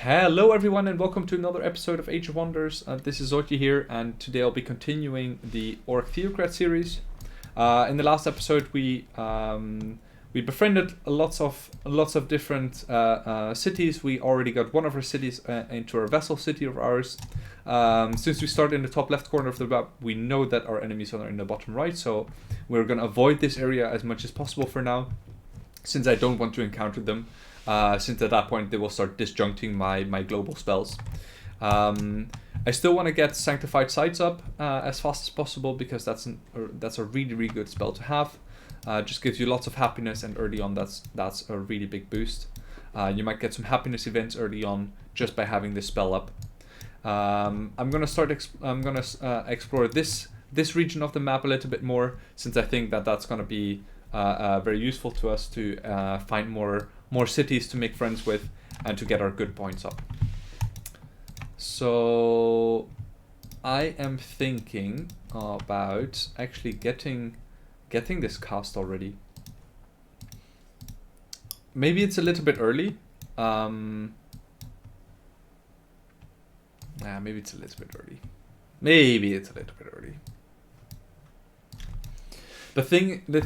Hello everyone and welcome to another episode of Age of Wonders. This is Zotje here, and today I'll be continuing the Orc Theocrat series. In the last episode we befriended lots of different cities. We already got one of our cities into our vassal city of ours. Since we start in the top left corner of the map, we know that our enemies are in the bottom right, so we're going to avoid this area as much as possible for now, since I don't want to encounter them. Since at that point they will start disjuncting my global spells. I still want to get Sanctified Sights up as fast as possible, because that's a really good spell to have. Just gives you lots of happiness, and early on that's a really big boost. You might get some happiness events early on just by having this spell up. I'm gonna explore this region of the map a little bit more, since I think that's gonna be very useful to us to find more cities to make friends with and to get our good points up. So I am thinking about actually getting this cast already. Maybe it's a little bit early. Maybe it's a little bit early. The thing that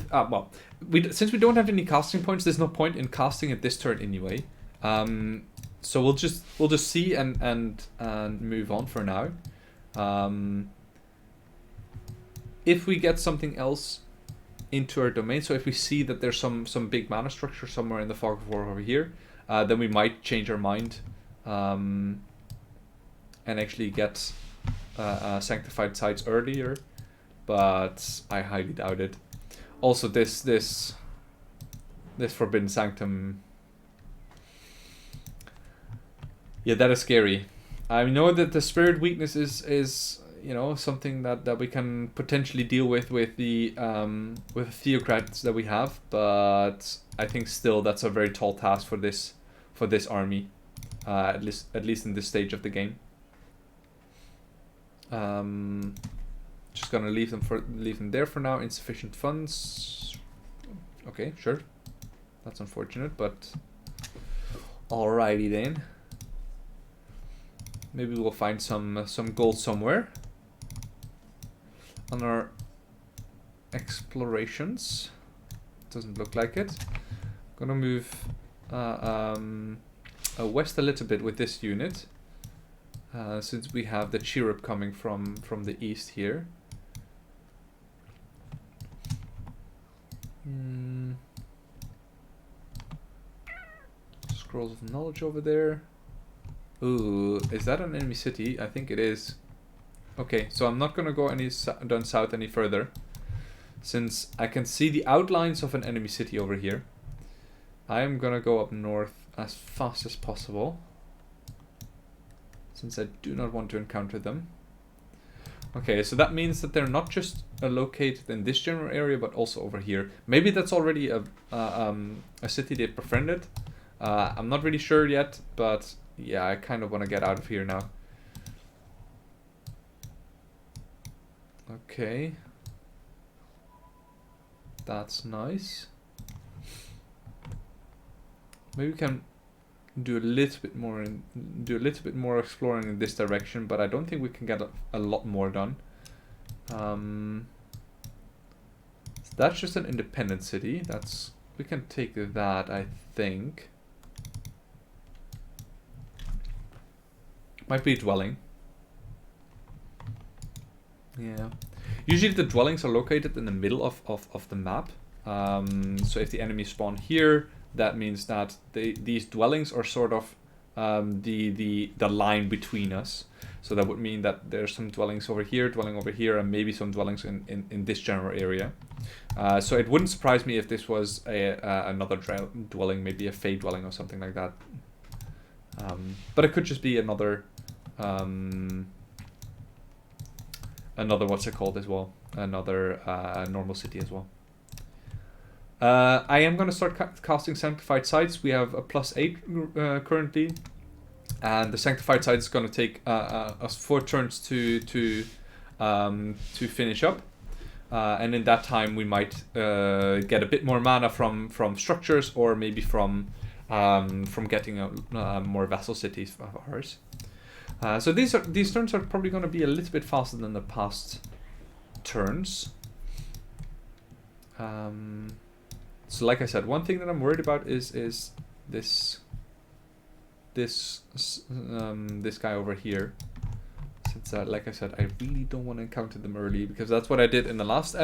since we don't have any casting points, there's no point in casting it this turn anyway. So we'll just see and move on for now. If we get something else into our domain, so if we see that there's some big mana structure somewhere in the Fog of War over here, then we might change our mind and actually get Sanctified Sights earlier. But I highly doubt it. Also, this Forbidden Sanctum, yeah, that is scary. I know that the spirit weakness is something that we can potentially deal with the Theocrats that we have, but I think still that's a very tall task for this army, at least in this stage of the game. Just gonna leave them there for now. Insufficient funds. Okay, sure. That's unfortunate, but alrighty then. Maybe we'll find some gold somewhere on our explorations. Doesn't look like it. Gonna move west a little bit with this unit, since we have the Cherub coming from the east here. Scrolls of Knowledge over there. Ooh, is that an enemy city? I think it is. Okay, so I'm not gonna go down south any further, since I can see the outlines of an enemy city over here. I am gonna go up north as fast as possible, since I do not want to encounter them. Okay, so that means that they're not just located in this general area, but also over here. Maybe that's already a city they've befriended. I'm not really sure yet, but yeah, I kind of want to get out of here now. Okay, that's nice. Maybe we can do a little bit more exploring in this direction, but I don't think we can get a lot more done. So that's just an independent city. We can take that, I think. Might be a dwelling. Yeah. Usually the dwellings are located in the middle of the map. So if the enemies spawn here, that means that these dwellings are sort of the line between us. So that would mean that there's some dwellings over here, and maybe some dwellings in this general area. So it wouldn't surprise me if this was another dwelling, maybe a Fey dwelling or something like that. But it could just be another what's it called as well? Another normal city as well. I am going to start casting Sanctified Sights. We have a +8 currently, and the Sanctified Sights is going to take us 4 turns to finish up, and in that time we might get a bit more mana from structures, or maybe from from getting more vassal cities of ours. So these turns are probably going to be a little bit faster than the past turns. So like I said, one thing that I'm worried about is this guy over here. Since like I said, I really don't want to encounter them early, because that's what I did in the last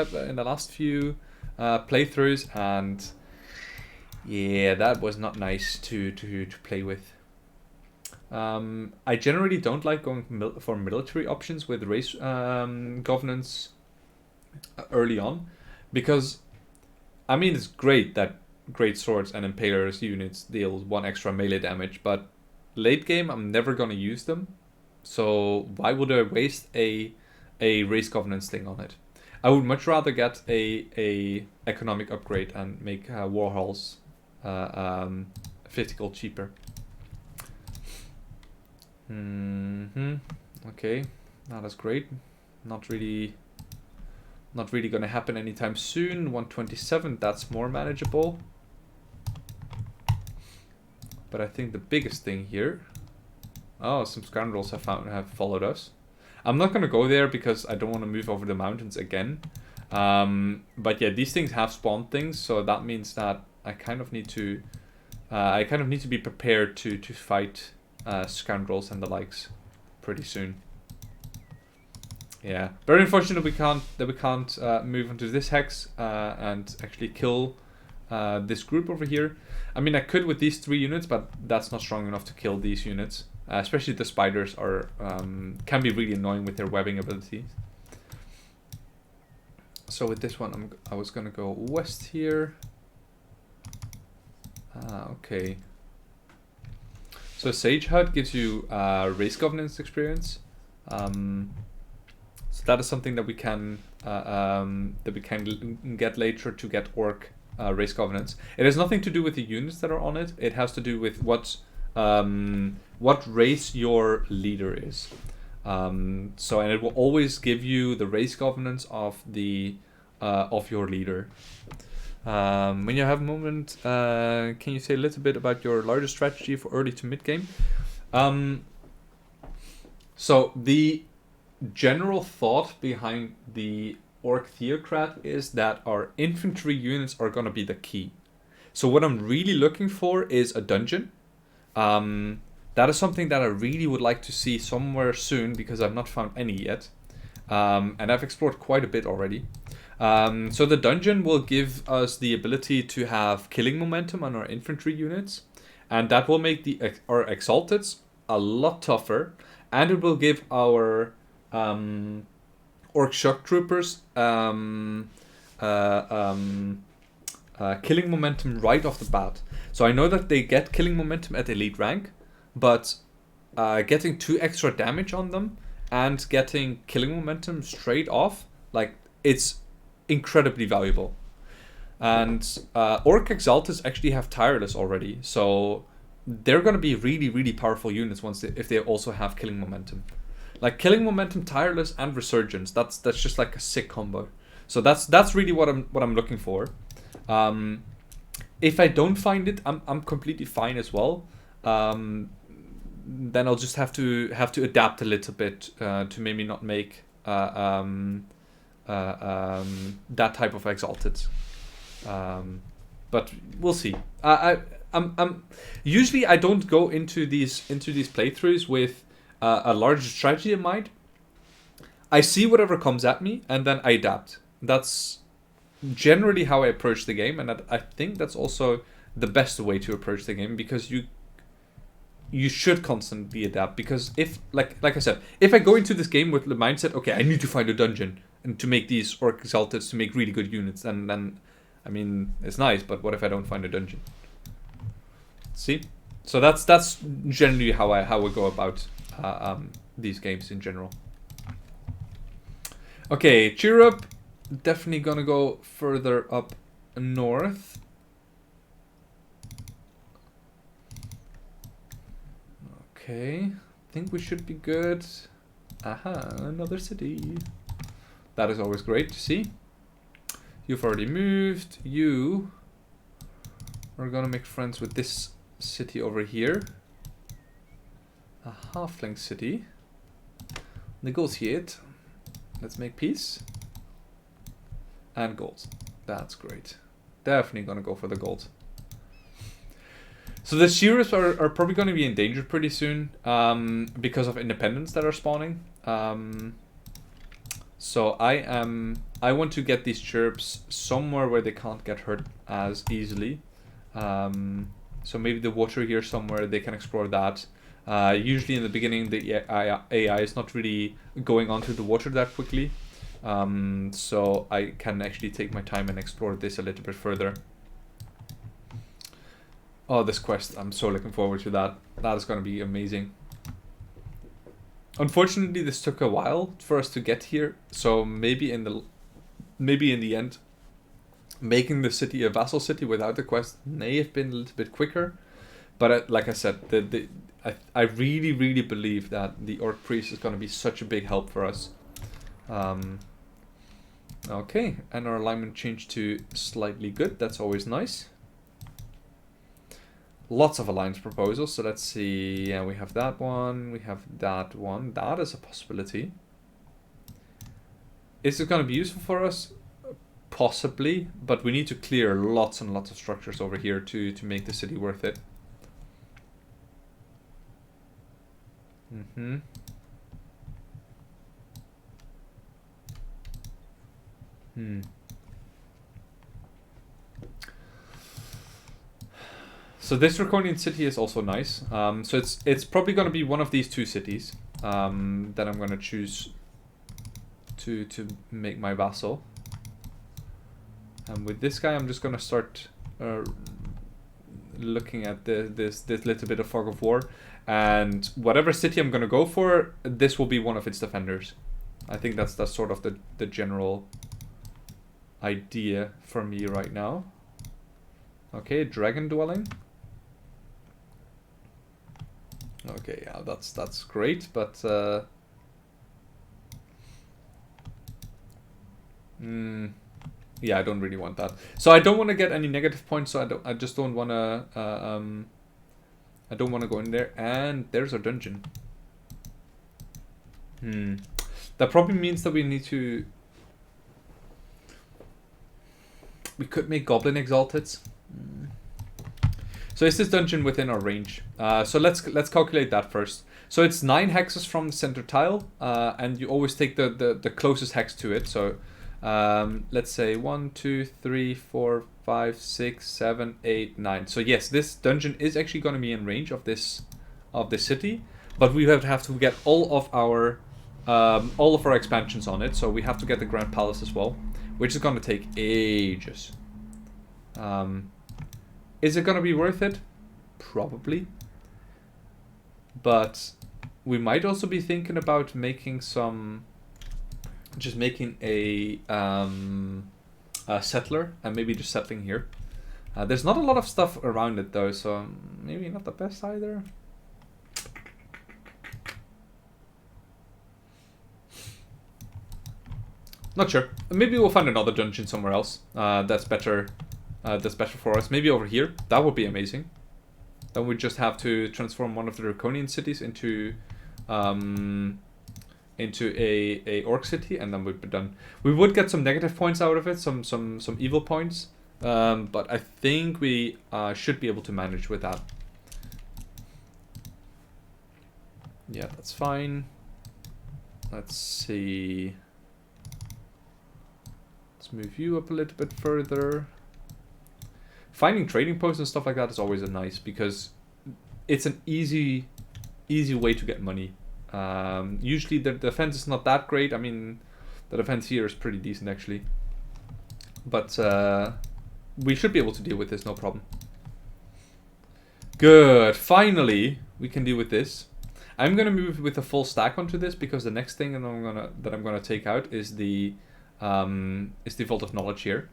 few playthroughs, and yeah, that was not nice to play with. I generally don't like going for military options with race governance early on, because I mean, it's great that great swords and impalers units deal 1 extra melee damage, but late game I'm never gonna use them. So why would I waste a race governance thing on it? I would much rather get a economic upgrade and make war halls 50 gold cheaper. Okay, that is great. Not really gonna happen anytime soon. 127, that's more manageable. But I think the biggest thing here... Oh, some scoundrels have followed us. I'm not gonna go there because I don't want to move over the mountains again. But yeah, these things have spawned things, so that means that I kind of need to be prepared to fight scoundrels and the likes pretty soon. Yeah, very unfortunate we can't move into this hex and actually kill this group over here. I mean, I could with these 3 units, but that's not strong enough to kill these units. Especially the spiders are can be really annoying with their webbing abilities. So with this one, I was gonna go west here. Okay. So Sage Hut gives you race governance experience. So that is something that we can get later to get Orc race governance. It has nothing to do with the units that are on it. It has to do with what race your leader is. So, and it will always give you the race governance of your leader. When you have a moment, can you say a little bit about your larger strategy for early to mid game? So the general thought behind the Orc Theocrat is that our infantry units are going to be the key. So what I'm really looking for is a dungeon. That is something that I really would like to see somewhere soon, because I've not found any yet. And I've explored quite a bit already. So the dungeon will give us the ability to have killing momentum on our infantry units, and that will make our exalteds a lot tougher, and it will give our Orc shock troopers killing momentum right off the bat. So I know that they get killing momentum at elite rank, but getting 2 extra damage on them and getting killing momentum straight off, like, it's incredibly valuable. And Orc Exalteds actually have Tireless already, so they're going to be really, really powerful units if they also have killing momentum. Like, killing momentum, Tireless, and Resurgence, that's just like a sick combo. So that's really what I'm looking for. If I don't find it, I'm completely fine as well. Then I'll just have to adapt a little bit to maybe not make that type of exalted. But we'll see. I'm usually I don't go into these playthroughs with a larger strategy in mind. I see whatever comes at me and then I adapt. That's generally how I approach the game, and I think that's also the best way to approach the game, because you should constantly adapt. Because if, like I said, if I go into this game with the mindset, okay, I need to find a dungeon and to make these Orc Exalteds to make really good units, and then, I mean, it's nice, but what if I don't find a dungeon? See? So that's generally how I go about these games in general. Okay, cheer up. Definitely gonna go further up north. Okay, think we should be good. Aha, another city. That is always great to see. You've already moved. You are gonna make friends with this city over here. A halfling city. Negotiate. Let's make peace. And gold. That's great. Definitely gonna go for the gold. So the Shearers are probably going to be endangered pretty soon because of independents that are spawning. So I want to get these chirps somewhere where they can't get hurt as easily. So maybe the water here somewhere, they can explore that. Usually in the beginning, the AI is not really going onto the water that quickly. So I can actually take my time and explore this a little bit further. Oh, this quest, I'm so looking forward to that. That is going to be amazing. Unfortunately, this took a while for us to get here. So maybe in the end, making the city a vassal city without the quest may have been a little bit quicker. But like I said, I really, really believe that the Orc Priest is going to be such a big help for us. Okay, and our alignment changed to slightly good. That's always nice. Lots of alliance proposals, so let's see. Yeah, we have that one, we have that one. That is a possibility. Is it going to be useful for us? Possibly, but we need to clear lots and lots of structures over here to make the city worth it. So this Draconian city is also nice. So it's probably going to be one of these two cities that I'm going to choose to make my vassal. And with this guy, I'm just going to start looking at this little bit of fog of war, and whatever city I'm going to go for, this will be one of its defenders. I think that's sort of the general idea for me right now. Okay, dragon dwelling. Okay, yeah, that's great, but yeah, I don't really want that. So I don't want to get any negative points. So I just don't want to. I don't want to go in there. And there's our dungeon. That probably means that we need to. We could make goblin exalteds. So is this dungeon within our range? So let's calculate that first. So it's 9 hexes from the center tile, and you always take the closest hex to it. So let's say 1, 2, 3, 4, 5, 6, 7, 8, 9. So yes, this dungeon is actually going to be in range of this city, but we have to get all of our expansions on it. So we have to get the Grand Palace as well, which is going to take ages. Is it going to be worth it? Probably. But we might also be thinking about making some... Just making a settler and maybe just settling here. There's not a lot of stuff around it though, so maybe not the best either. Not sure. Maybe we'll find another dungeon somewhere else. That's better. That's better for us. Maybe over here. That would be amazing. Then we just have to transform one of the Draconian cities into a orc city, and then we'd be done. We would get some negative points out of it, some evil points, but I think we should be able to manage with that. Yeah, that's fine. Let's see. Let's move you up a little bit further. Finding trading posts and stuff like that is always nice because it's an easy way to get money. Usually the defense is not that great. I mean, the defense here is pretty decent actually, but we should be able to deal with this, no problem. Good. Finally, we can deal with this. I'm gonna move with a full stack onto this because the next thing that I'm gonna take out is the Vault of Knowledge here.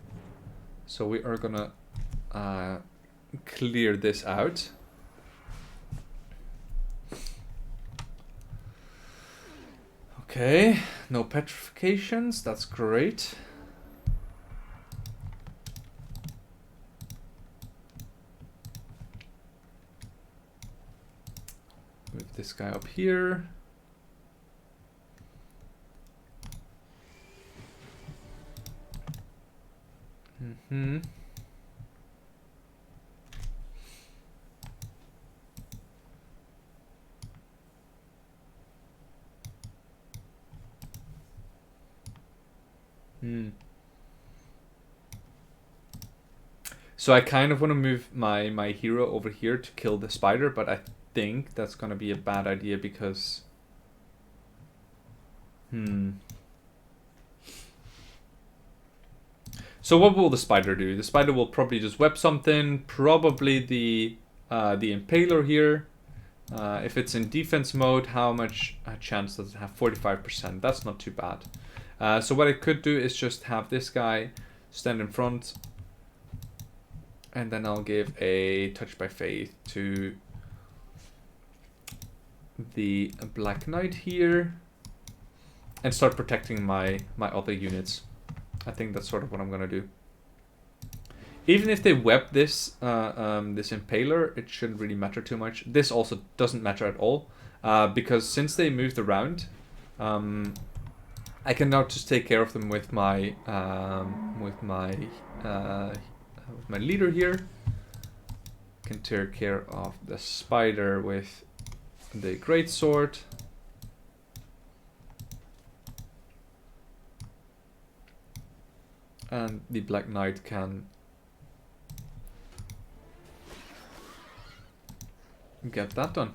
So we are gonna clear this out. Okay, no petrifications, that's great. Move this guy up here. Mm-hmm. So I kind of want to move my hero over here to kill the spider, but I think that's going to be a bad idea because... So what will the spider do? The spider will probably just web something, probably the impaler here. If it's in defense mode, how much chance does it have? 45%. That's not too bad. So what I could do is just have this guy stand in front, and then I'll give a touch by faith to the Black Knight here, and start protecting my other units. I think that's sort of what I'm gonna do. Even if they web this this impaler, it shouldn't really matter too much. This also doesn't matter at all, because since they moved around, I can now just take care of them with my leader here. Can take care of the spider with the greatsword. And the Black Knight can get that done.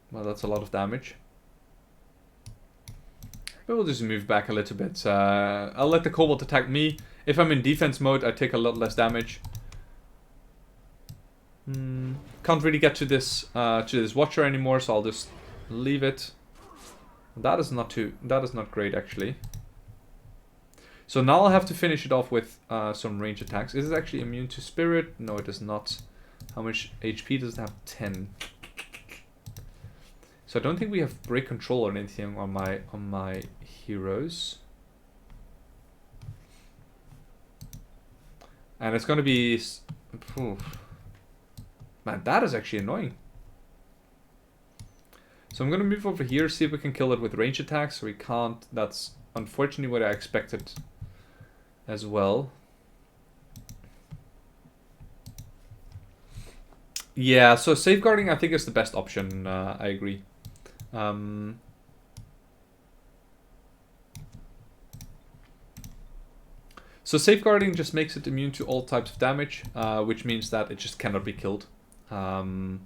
Well, that's a lot of damage. But we'll just move back a little bit. I'll let the Kobold attack me. If I'm in defense mode, I take a lot less damage. Can't really get to this Watcher anymore, so I'll just leave it. That is not great actually. So now I'll have to finish it off with some range attacks. Is it actually immune to spirit? No, it is not. How much HP does it have? 10. So I don't think we have break control or anything on my heroes. And it's gonna be... Man, that is actually annoying. So I'm gonna move over here, see if we can kill it with range attacks. We can't. That's unfortunately what I expected as well. Yeah, so safeguarding I think is the best option. I agree. So safeguarding just makes it immune to all types of damage, which means that it just cannot be killed. So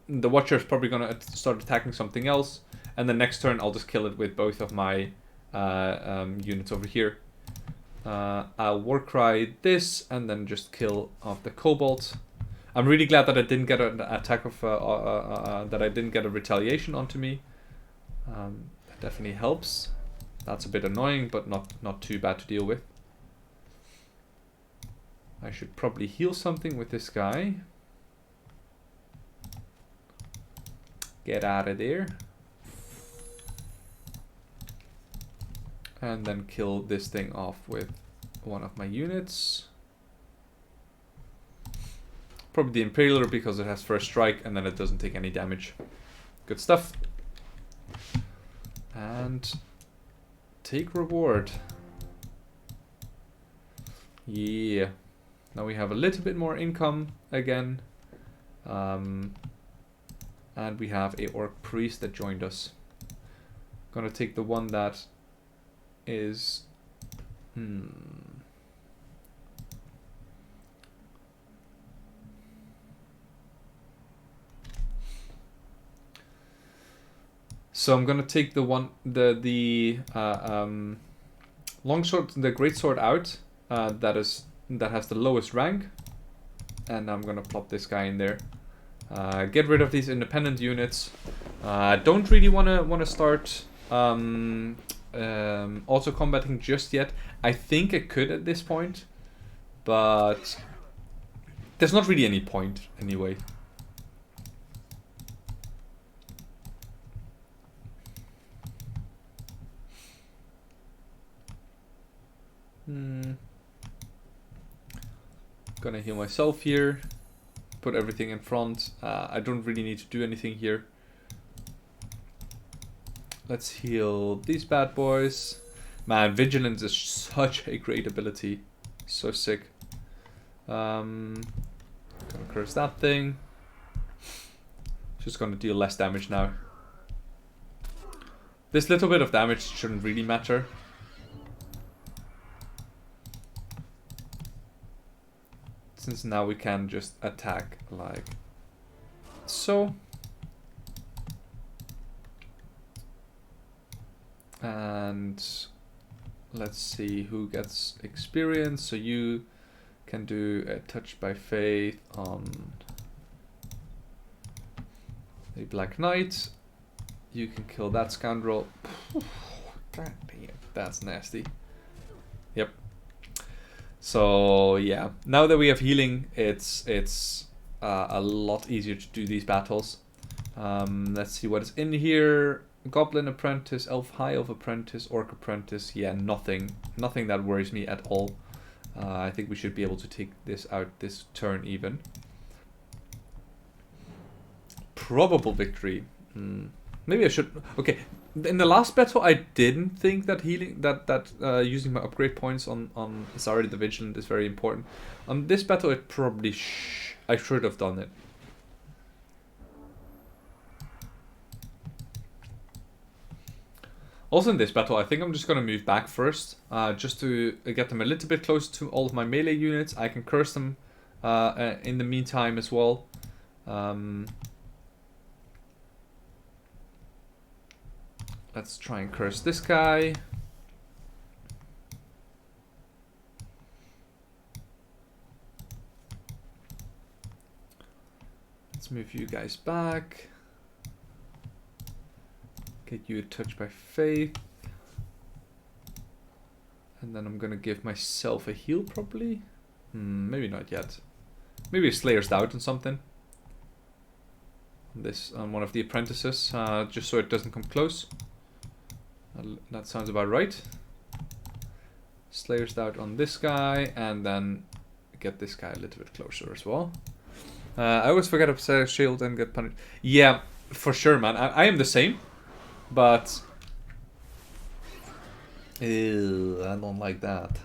the Watcher is probably going to start attacking something else, and the next turn I'll just kill it with both of my units over here. I'll Warcry this, and then just kill off the Kobold. I'm really glad that I didn't get an attack of that I didn't get a retaliation onto me. That definitely helps. That's a bit annoying, but not too bad to deal with. I should probably heal something with this guy. Get out of there. And then kill this thing off with one of my units. Probably the Impaler because it has first strike and then it doesn't take any damage. Good stuff. And take reward. Yeah. Now we have a little bit more income again. And we have a Orc Priest that joined us. Gonna take the one that is... So I'm gonna take the one, the longsword, the greatsword out. That has the lowest rank, and I'm gonna plop this guy in there. Get rid of these independent units. Don't really wanna start auto combating just yet. I think I could at this point, but there's not really any point anyway. Gonna heal myself here. Put everything in front. I don't really need to do anything here. Let's heal these bad boys. Man, Vigilance is such a great ability. So sick. Gonna curse that thing. Just gonna deal less damage now. This little bit of damage shouldn't really matter. Since now we can just attack like so. And let's see who gets experience. So you can do a touch by faith on a Black Knight. You can kill that scoundrel. God damn, that's nasty. Yep. So yeah, now that we have healing, it's a lot easier to do these battles. Let's see what is in here. Goblin Apprentice, High Elf Apprentice, Orc Apprentice. Yeah, nothing that worries me at all. I think we should be able to take this out this turn even. Probable victory. Maybe I should. Okay, in the last battle, I didn't think that healing, using my upgrade points on Zari the Vigilant is very important. On this battle, it probably I should have done it. Also in this battle, I think I'm just going to move back first, just to get them a little bit closer to all of my melee units. I can curse them in the meantime as well. Let's try and curse this guy. Let's move you guys back. Get you a touch by faith. And then I'm gonna give myself a heal probably. Maybe not yet. Maybe a Slayer's Doubt on something. This on one of the apprentices, just so it doesn't come close. That sounds about right. Slayer's Doubt on this guy, and then get this guy a little bit closer as well. I always forget to set a shield and get punished. Yeah, for sure, man. I am the same. But ew, I don't like that.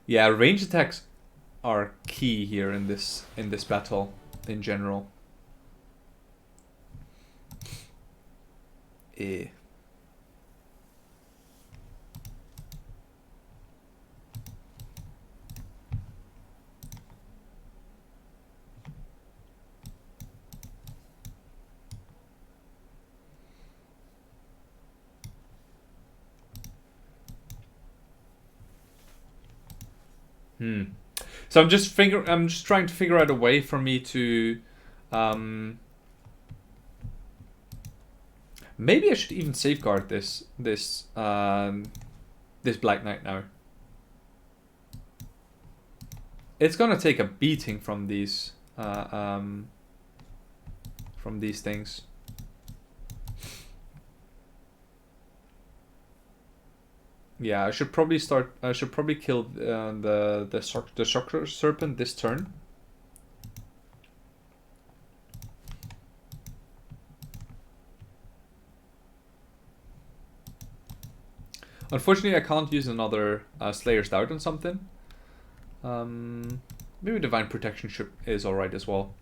Yeah, range attacks are key here in this battle in general. So I'm just trying to figure out a way for me to maybe I should even safeguard this Black Knight now. It's gonna take a beating from these things. Yeah, I should probably kill the Shocker Serpent this turn. Unfortunately, I can't use another Slayer's Doubt on something. Maybe Divine Protection is alright as well.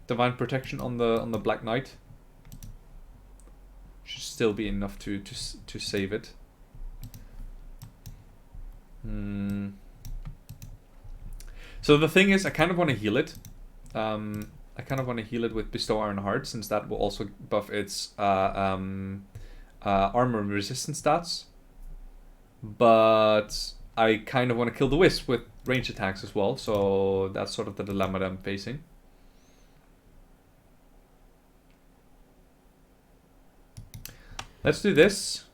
Divine Protection on the Black Knight should still be enough to save it. So the thing is, I kind of want to heal it. I kind of want to heal it with Bestow Iron Heart, since that will also buff its armor and resistance stats. But I kind of want to kill the Wisp with range attacks as well, so that's sort of the dilemma that I'm facing. Let's do this.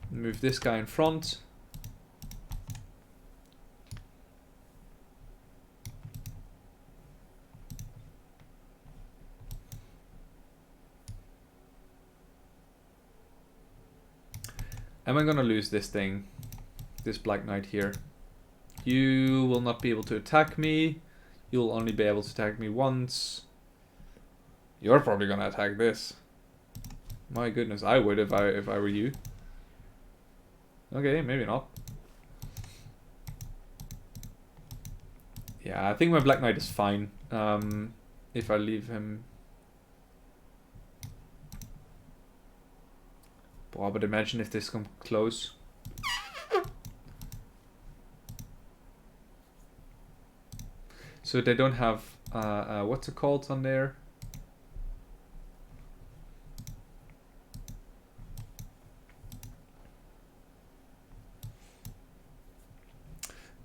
Move this guy in front. Am I gonna lose this thing? This Black Knight here. You will not be able to attack me. You'll only be able to attack me once. You're probably gonna attack this. My goodness, I would if I were you. Okay, maybe not. Yeah, I think my Black Knight is fine. If I leave him. Boah, but imagine if this comes close. So they don't have what's it called on there?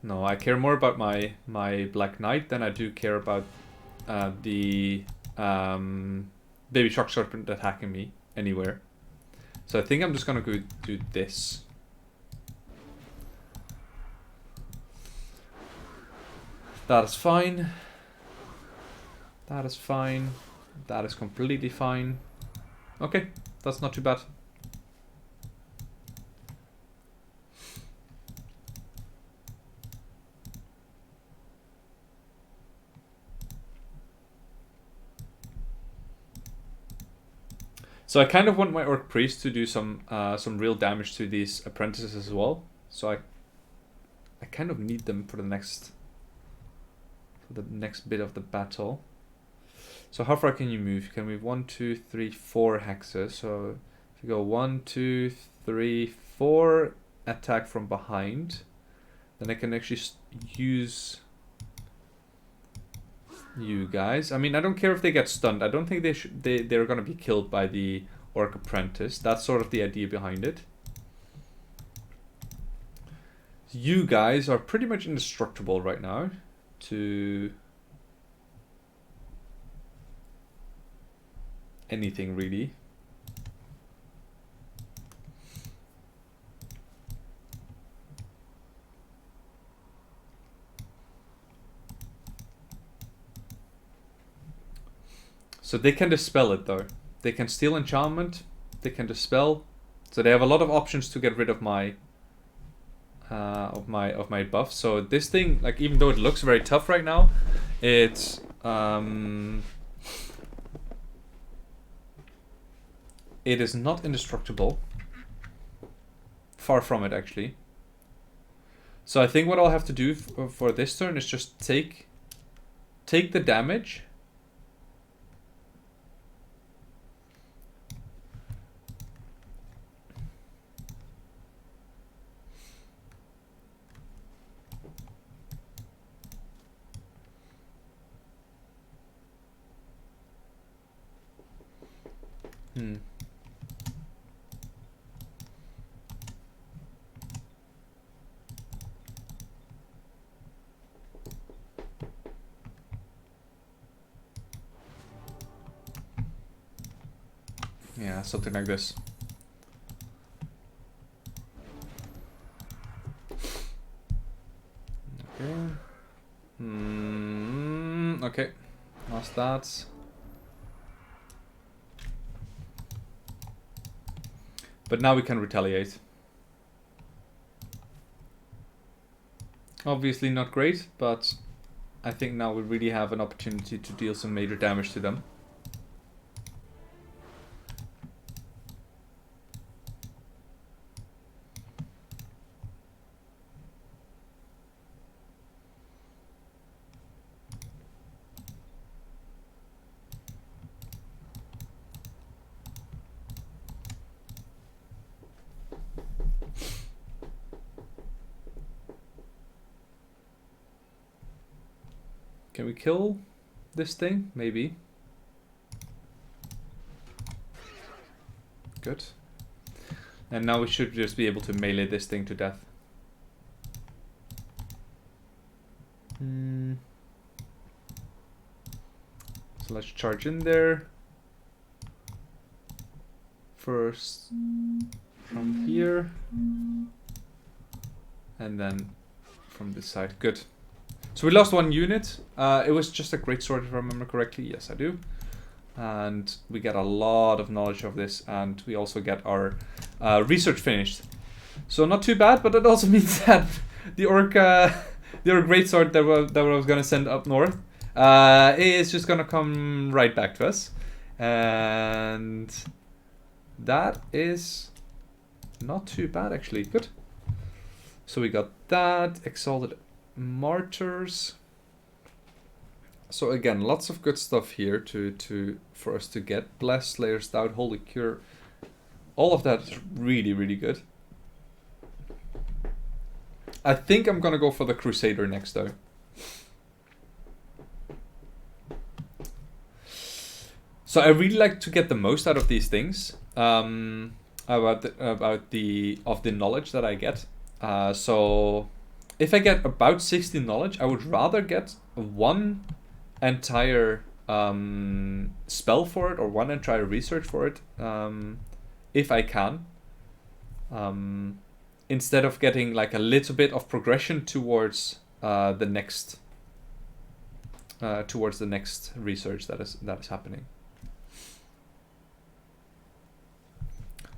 No, I care more about my Black Knight than I do care about the Baby Shark Serpent attacking me anywhere. So I think I'm just gonna go do this. That is fine. That is fine. That is completely fine. Okay, that's not too bad. So I kind of want my Orc Priest to do some real damage to these apprentices as well. So I kind of need them for the next bit of the battle. So how far can you move? You can move 1, 2, 3, 4 hexes. So if you go 1, 2, 3, 4, attack from behind, then I can actually use you guys. I mean, I don't care if they get stunned. I don't think they're gonna be killed by the Orc Apprentice. That's sort of the idea behind it. You guys are pretty much indestructible right now to anything really. So they can dispel it though. They can steal enchantment, they can dispel. So they have a lot of options to get rid of my buff. So this thing, like, even though it looks very tough right now, it's it is not indestructible. Far from it, actually. So I think what I'll have to do for this turn is just take the damage. Yeah, something like this. Okay. Okay. Lost that. But now we can retaliate. Obviously not great, but I think now we really have an opportunity to deal some major damage to them. Can we kill this thing? Maybe. Good. And now we should just be able to melee this thing to death. So let's charge in there. First from here. And then from this side. Good. So we lost one unit. It was just a great sword if I remember correctly. Yes, I do. And we get a lot of knowledge of this, and we also get our research finished. So not too bad, but that also means that the orc greatsword that I was gonna send up north is just gonna come right back to us, and that is not too bad actually. Good. So we got that exalted martyrs. So again, lots of good stuff here for us to get. Bless, Slayer, Stout, Holy Cure. All of that is really, really good. I think I'm gonna go for the Crusader next though. So I really like to get the most out of these things. About the knowledge that I get. So if I get about 60 knowledge, I would rather get one entire spell for it or one entire research for it, if I can, instead of getting like a little bit of progression towards the next research that is happening.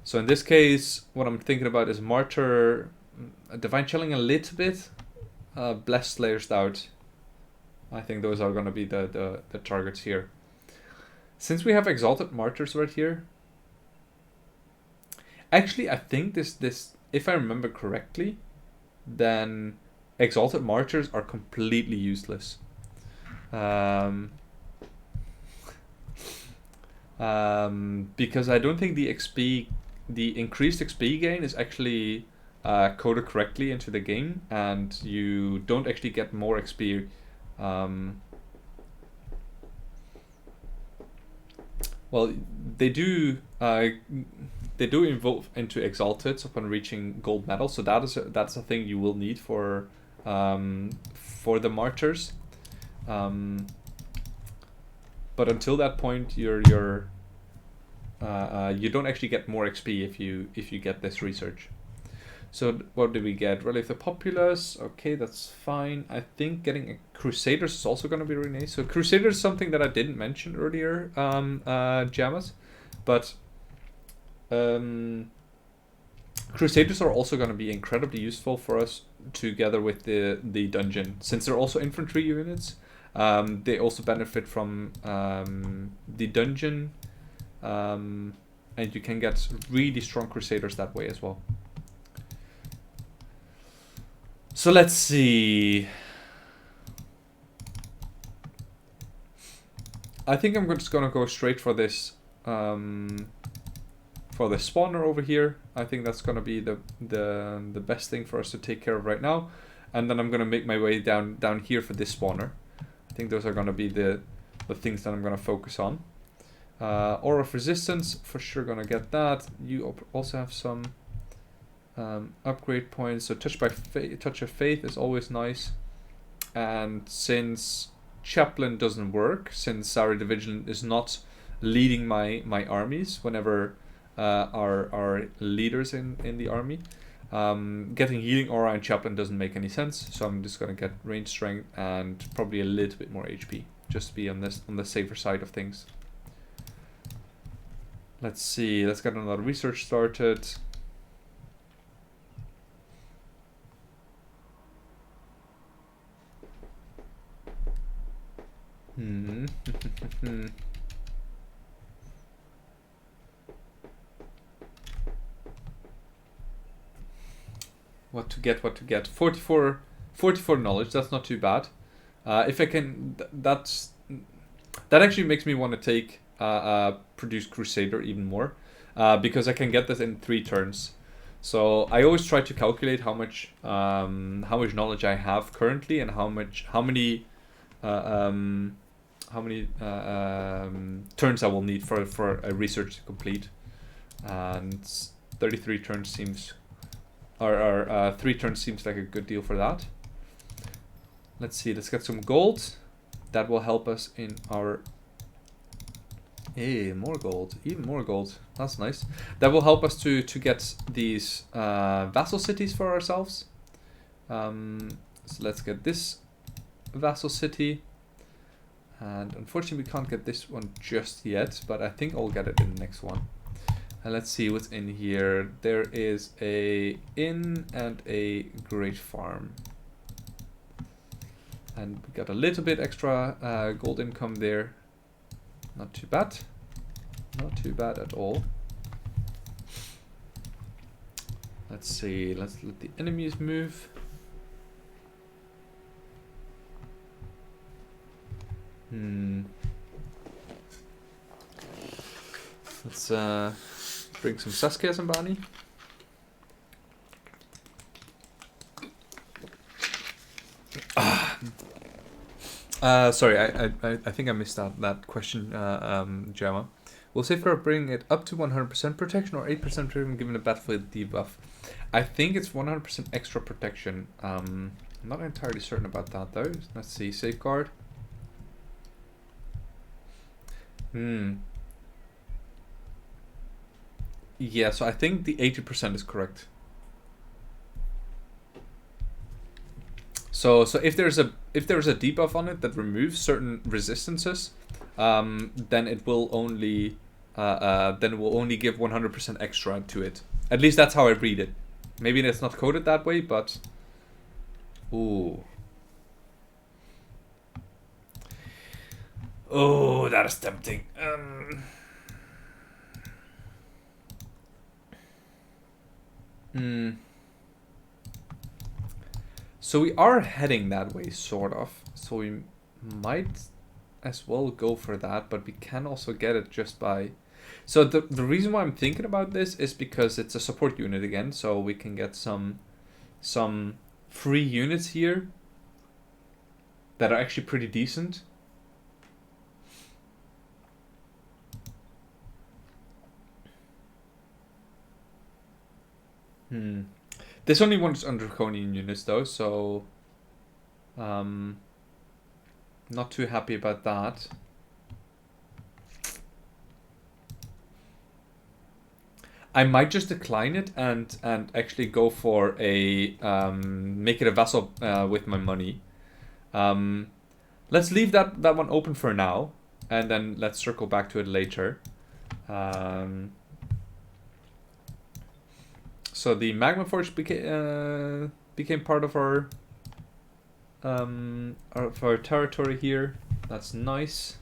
So in this case, what I'm thinking about is Martyr, Divine Chilling a little bit, Blessed, Slayer, Stout. I think those are going to be the targets here. Since we have Exalted Martyrs right here, actually I think this if I remember correctly, then Exalted Martyrs are completely useless. Because I don't think the increased XP gain is actually coded correctly into the game, and you don't actually get more XP. Well, they do evolve into Exalted upon reaching gold medal, so that's a thing you will need for the martyrs. But until that point, you don't actually get more XP if you get this research. So what do we get? Relieve the populace. Okay, that's fine. I think getting a Crusaders is also going to be really nice. So Crusaders is something that I didn't mention earlier, Jamas, but Crusaders are also going to be incredibly useful for us together with the dungeon, since they're also infantry units. They also benefit from the dungeon, and you can get really strong Crusaders that way as well. So let's see. I think I'm just gonna go straight for this spawner over here. I think that's gonna be the best thing for us to take care of right now, and then I'm gonna make my way down here for this spawner. I think those are gonna be the things that I'm gonna focus on. Aura of Resistance, for sure gonna get that. You also have some upgrade points. So Touch of Faith is always nice. And since Chaplain doesn't work, since our division is not leading my armies whenever our leaders in the army, getting Healing Aura and Chaplain doesn't make any sense. So I'm just gonna get range strength and probably a little bit more HP, just to be on the safer side of things. Let's see, let's get another research started. What to get? 44 knowledge, that's not too bad. If I can, that actually makes me want to take produce Crusader even more, because I can get this in 3 turns. So I always try to calculate how much knowledge I have currently and how many turns I will need for a research to complete. And 33 turns seems, or 3 turns seems like a good deal for that. Let's see, let's get some gold. That will help us in our... Hey, more gold, even more gold. That's nice. That will help us to get these vassal cities for ourselves. So let's get this vassal city. And unfortunately we can't get this one just yet, but I think I'll get it in the next one. And let's see what's in here. There is a inn and a great farm. And we got a little bit extra gold income there. Not too bad. Not too bad at all. Let's see. Let's let the enemies move. Let's bring some Saskia Zambani. Sorry, I think I missed that question, Gemma. Will Safeguard bring it up to 100% protection or 8% protection given a battlefield debuff? I think it's 100% extra protection. I'm not entirely certain about that though. Let's see, Safeguard. Yeah, so I think the 80% is correct. So if there's a debuff on it that removes certain resistances, then it will only give 100% extra to it. At least that's how I read it. Maybe it's not coded that way, but ooh. Oh, that is tempting. So we are heading that way, sort of. So we might as well go for that, but we can also get it just by... So the reason why I'm thinking about this is because it's a support unit again, so we can get some free units here that are actually pretty decent. This only one's on draconian units though, so not too happy about that. I might just decline it and actually go for a make it a vassal with my money. Let's leave that one open for now, and then let's circle back to it later. So the Magma Forge became part of our territory here. That's nice.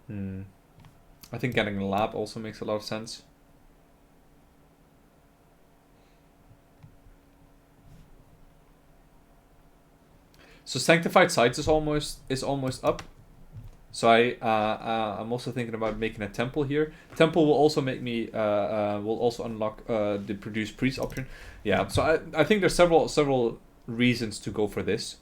I think getting a lab also makes a lot of sense. So Sanctified Sites is almost up. So I'm also thinking about making a temple here. Temple will also make me will also unlock the produce priest option. Yeah, so I think there's several reasons to go for this.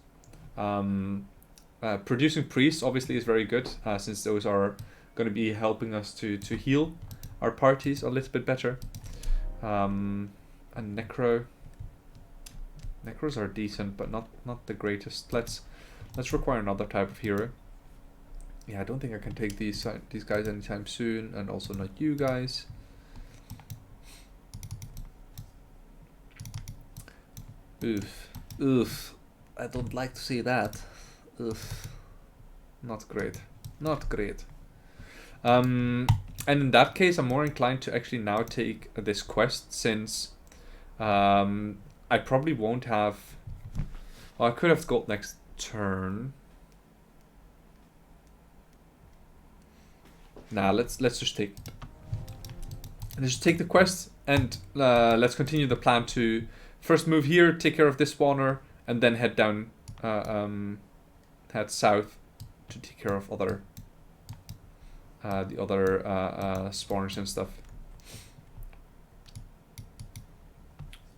Producing priests obviously is very good since those are going to be helping us to heal our parties a little bit better. And necros are decent, but not the greatest. Let's require another type of hero. Yeah, I don't think I can take these guys anytime soon, and also not you guys. Oof. I don't like to see that. Oof. Not great. And in that case, I'm more inclined to actually now take this quest, since I probably won't have... Well, I could have gold next turn. Nah, let's just take the quest, and let's continue the plan to first move here, take care of this spawner, and then head down, head south to take care of the other spawners and stuff.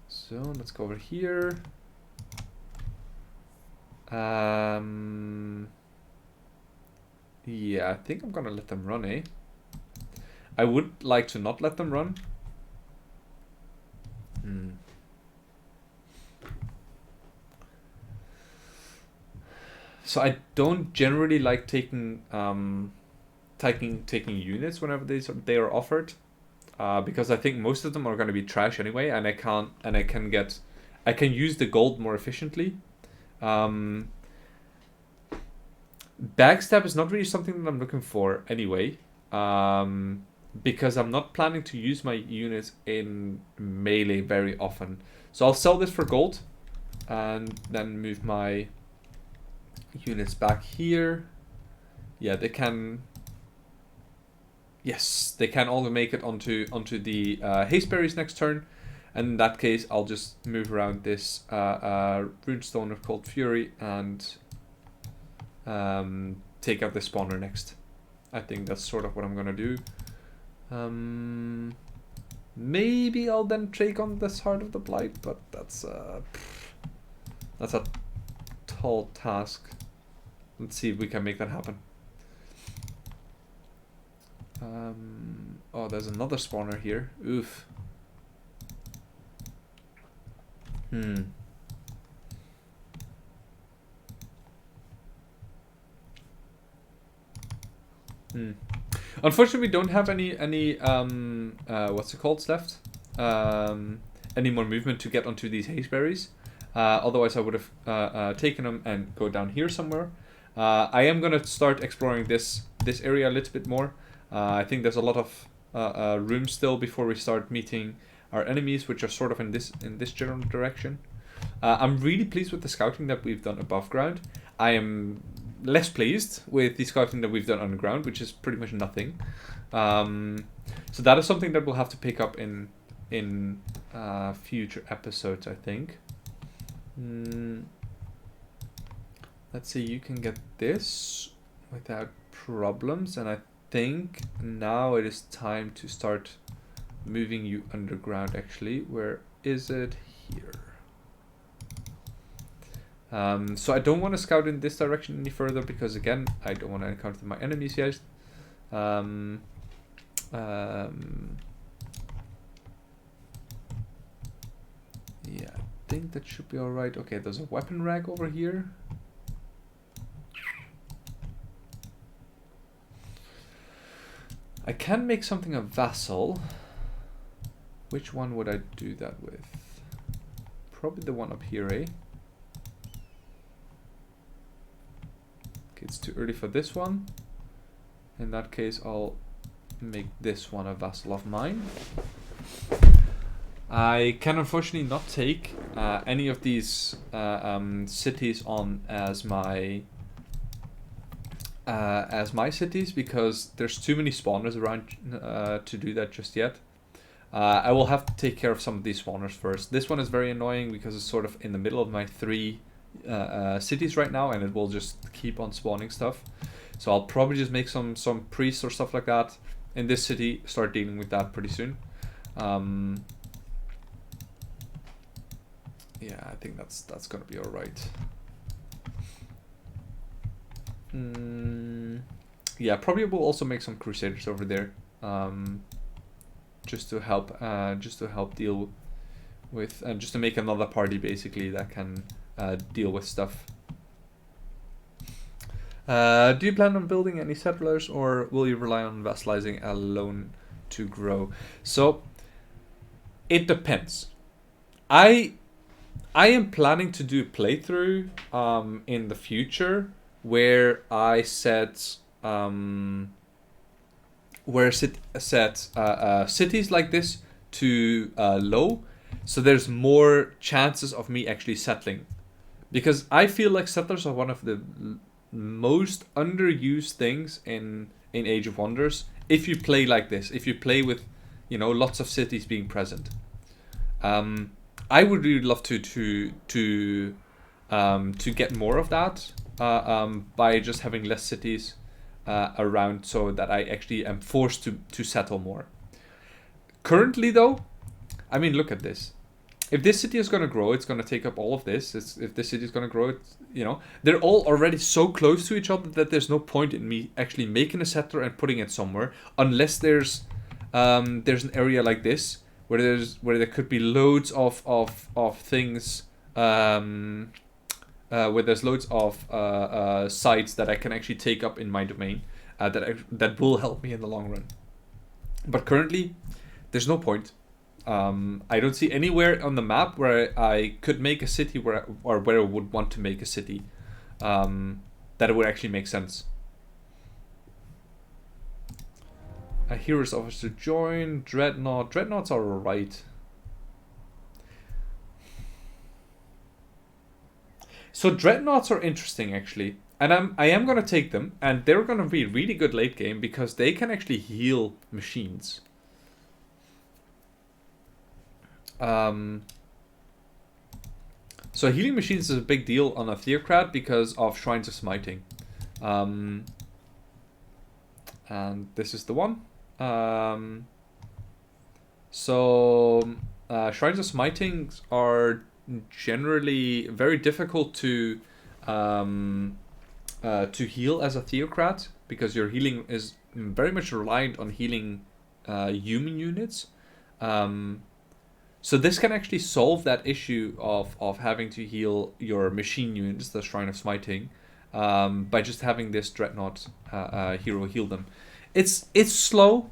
So let's go over here. Yeah, I think I'm gonna let them run, eh? I would like to not let them run. So I don't generally like taking units whenever they are offered, because I think most of them are going to be trash anyway, and I can use the gold more efficiently. Backstab is not really something that I'm looking for anyway, because I'm not planning to use my units in melee very often. So I'll sell this for gold, and then move my units back here. Yeah, they can. Yes, they can all make it onto the hasteberries next turn, and in that case, I'll just move around this runestone of Cold Fury and take out the spawner next. I think that's sort of what I'm gonna do. Maybe I'll then take on this Heart of the Blight, but that's a tall task. Let's see if we can make that happen. Oh, there's another spawner here. Oof. Unfortunately, we don't have any what's it called left? Any more movement to get onto these hasteberries. Otherwise, I would have taken them and go down here somewhere. I am gonna start exploring this area a little bit more. I think there's a lot of room still before we start meeting our enemies, which are sort of in this general direction. I'm really pleased with the scouting that we've done above ground. I am less pleased with the scouting that we've done underground, which is pretty much nothing. So that is something that we'll have to pick up in future episodes, I think. Let's see, you can get this without problems, and I think now it is time to start moving you underground. Actually, where is it? Here. So I don't want to scout in this direction any further because, again, I don't want to encounter my enemies yet. Yeah, I think that should be alright. Okay, there's a weapon rack over here. I can make something a vassal. Which one would I do that with? Probably the one up here, eh? Okay, it's too early for this one. In that case, I'll make this one a vassal of mine. I can unfortunately not take any of these cities on as my cities because there's too many spawners around to do that just yet. I will have to take care of some of these spawners first. This one is very annoying because it's sort of in the middle of my 3 cities right now, and it will just keep on spawning stuff. So I'll probably just make some priests or stuff like that in this city, start dealing with that pretty soon. Yeah, I think that's gonna be alright. Yeah, probably we'll also make some crusaders over there, just to help deal with, just to make another party basically that can deal with stuff. Do you plan on building any settlers, or will you rely on vassalizing alone to grow? So it depends. I am planning to do a playthrough in the future where I set cities like this to low, so there's more chances of me actually settling, because I feel like settlers are one of the most underused things in Age of Wonders. If you play like this, if you play with, you know, lots of cities being present, I would really love to get more of that by just having less cities around, so that I actually am forced to settle more. Currently, though, I mean, look at this. If this city is going to grow, it's going to take up all of this. If this city is going to grow, you know, they're all already so close to each other that there's no point in me actually making a settler and putting it somewhere, unless there's an area like this where there could be loads of things, where there's loads of sites that I can actually take up in my domain, that will help me in the long run. But currently, there's no point. I don't see anywhere on the map where I could make a city where I would want to make a city. that it would actually make sense. A hero's officer join, dreadnought. Dreadnoughts are alright. So dreadnoughts are interesting actually. And I am gonna take them, and they're gonna be really good late game because they can actually heal machines. So healing machines is a big deal on a Theocrat because of Shrines of Smiting. And this is the one. Shrines of Smiting are generally very difficult to heal as a Theocrat because your healing is very much reliant on healing human units. So this can actually solve that issue of having to heal your machine units, the Shrine of Smiting, by just having this Dreadnought hero heal them. It's slow,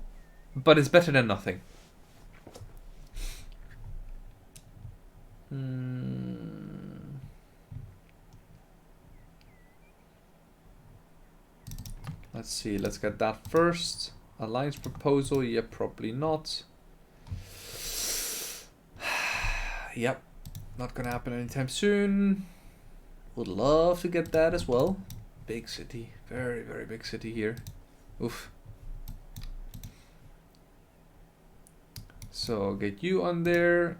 but it's better than nothing. Let's see, let's get that first. Alliance proposal, yeah, probably not. Yep, not gonna happen anytime soon. Would love to get that as well. Big city, very, very big city here. Oof. So get you on there,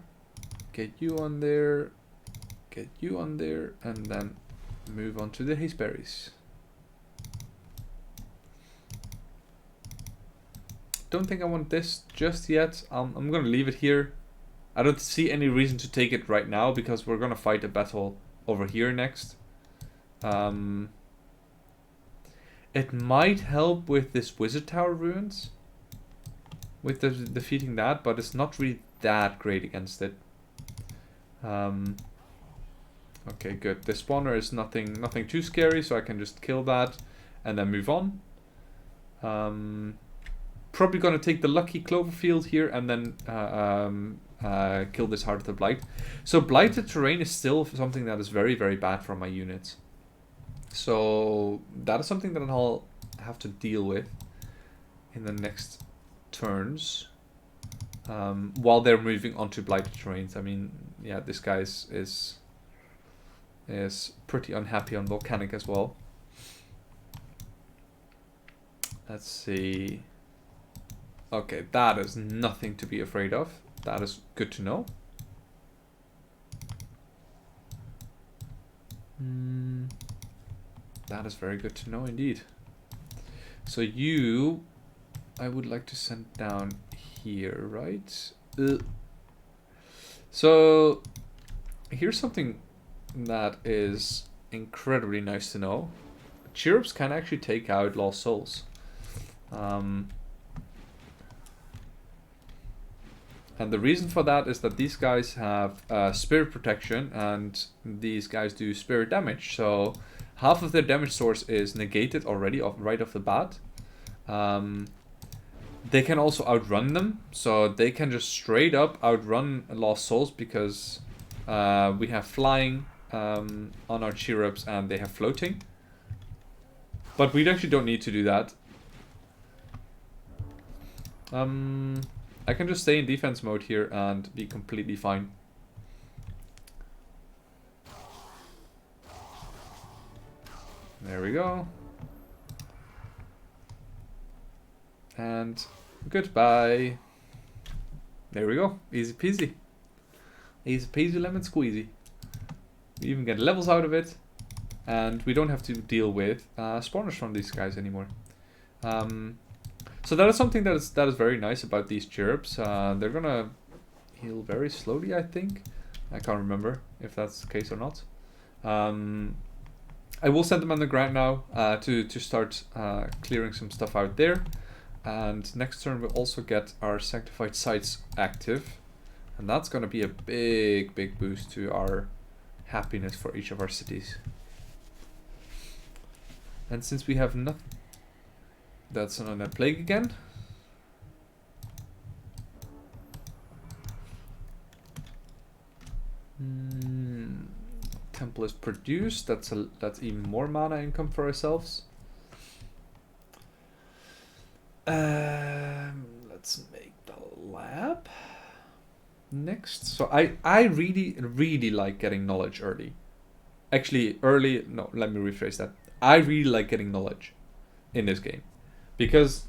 get you on there, get you on there, and then move on to the hasteberries. Don't think I want this just yet. I'm gonna leave it here. I don't see any reason to take it right now because we're gonna fight a battle over here next. It might help with this Wizard Tower ruins, with defeating that, but it's not really that great against it. Okay, good. The spawner is nothing too scary, so I can just kill that and then move on. Probably gonna take the lucky Cloverfield here and then kill this Heart of the Blight. So blighted terrain is still something that is very, very bad for my units. So that is something that I'll have to deal with in the next turns, while they're moving on to blighted terrains. I mean, yeah, this guy is pretty unhappy on volcanic as well. Let's see. Okay, that is nothing to be afraid of. That is good to know. That is very good to know indeed. So you, I would like to send down here, right? So here's something that is incredibly nice to know. Chirrups can actually take out Lost Souls. And the reason for that is that these guys have spirit protection, and these guys do spirit damage. So half of their damage source is negated already right off the bat. They can also outrun them, so they can just straight up outrun Lost Souls because we have flying on our chirrups and they have floating. But we actually don't need to do that. I can just stay in defense mode here and be completely fine. There we go. And goodbye. There we go. Easy peasy. Easy peasy lemon squeezy. We even get levels out of it. And we don't have to deal with spawners from these guys anymore. So that is something that is very nice about these chirrups. They're gonna heal very slowly, I think. I can't remember if that's the case or not. I will send them on the ground now to start clearing some stuff out there. And next turn we'll also get our sanctified sites active. And that's gonna be a big boost to our happiness for each of our cities. And since we have nothing... That's on a plague again. temple is produced. That's even more mana income for ourselves. Let's make the lab next. So I really like getting knowledge early. Actually, early. No, let me rephrase that. I really like getting knowledge in this game, because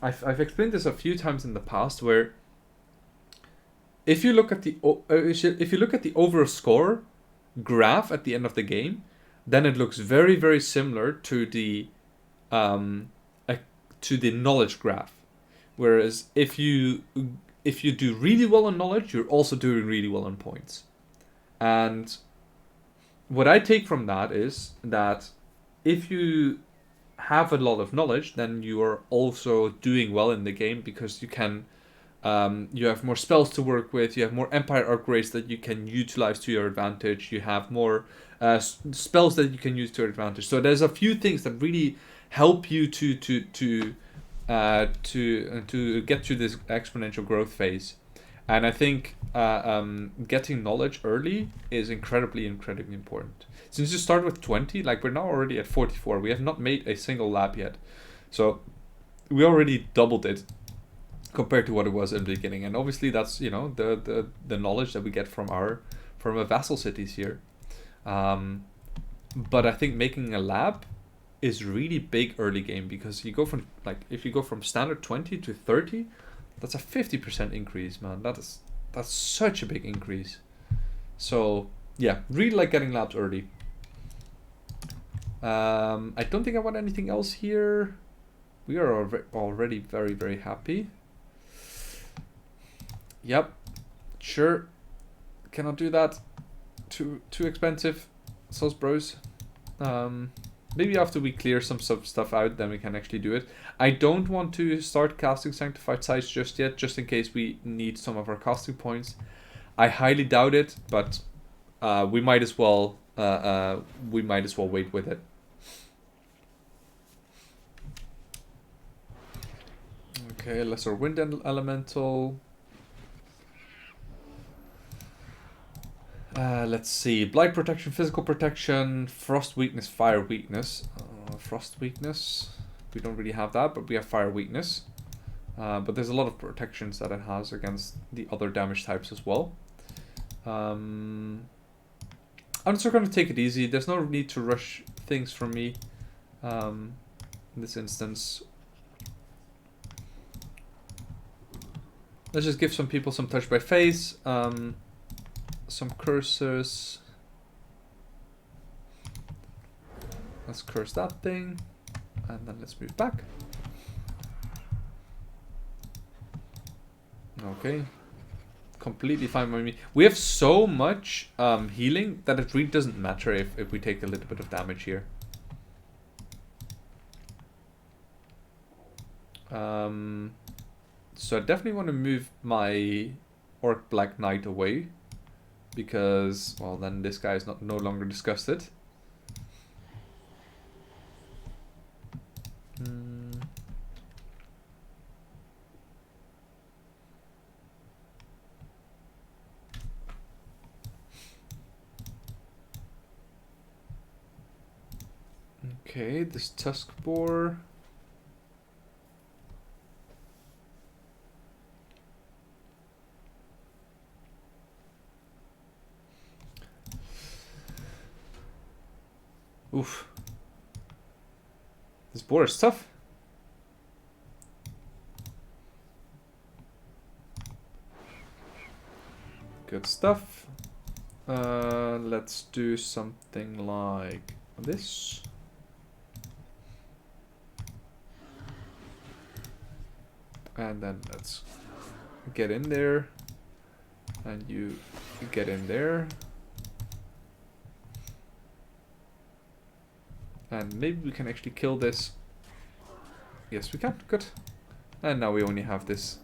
I've explained this a few times in the past, where if you look at the overall score graph at the end of the game, then it looks very, very similar to the knowledge graph. Whereas if you do really well on knowledge, you're also doing really well on points. And what I take from that is that if you have a lot of knowledge, then you are also doing well in the game, because you can you have more spells to work with, you have more empire upgrades that you can utilize to your advantage, you have more spells that you can use to your advantage. So there's a few things that really help you to get to this exponential growth phase. And I think getting knowledge early is incredibly important. Since you start with 20, like we're now already at 44, we have not made a single lab yet. So we already doubled it compared to what it was in the beginning. And obviously that's, you know, the knowledge that we get from our vassal cities here. But I think making a lab is really big early game, because you go from, like, if you go from standard 20 to 30, that's a 50% increase, man. That's such a big increase. So yeah, really like getting labs early. I don't think I want anything else here. We are already very, very happy. Yep, sure. Cannot do that. Too expensive. Sauce bros. Maybe after we clear some stuff out, then we can actually do it. I don't want to start casting Sanctified Sights just yet, just in case we need some of our casting points. I highly doubt it, but we might as well wait with it. Okay, Lesser Wind Elemental. Let's see. Blight Protection, Physical Protection, Frost Weakness, Fire Weakness. Frost Weakness. We don't really have that, but we have Fire Weakness. But there's a lot of protections that it has against the other damage types as well. I'm just going to take it easy. There's no need to rush things from me in this instance. Let's just give some people some touch by face. Some cursors. Let's curse that thing. And then let's move back. Okay. Completely fine by me. We have so much healing that it really doesn't matter if we take a little bit of damage here. So I definitely want to move my Orc Black Knight away, because, well, then this guy is no longer disgusted. Okay, this Tusk Boar. Oof. This boar is tough. Good stuff. Let's do something like this. And then let's get in there. And you get in there. And maybe we can actually kill this. Yes, we can. Good. And now we only have this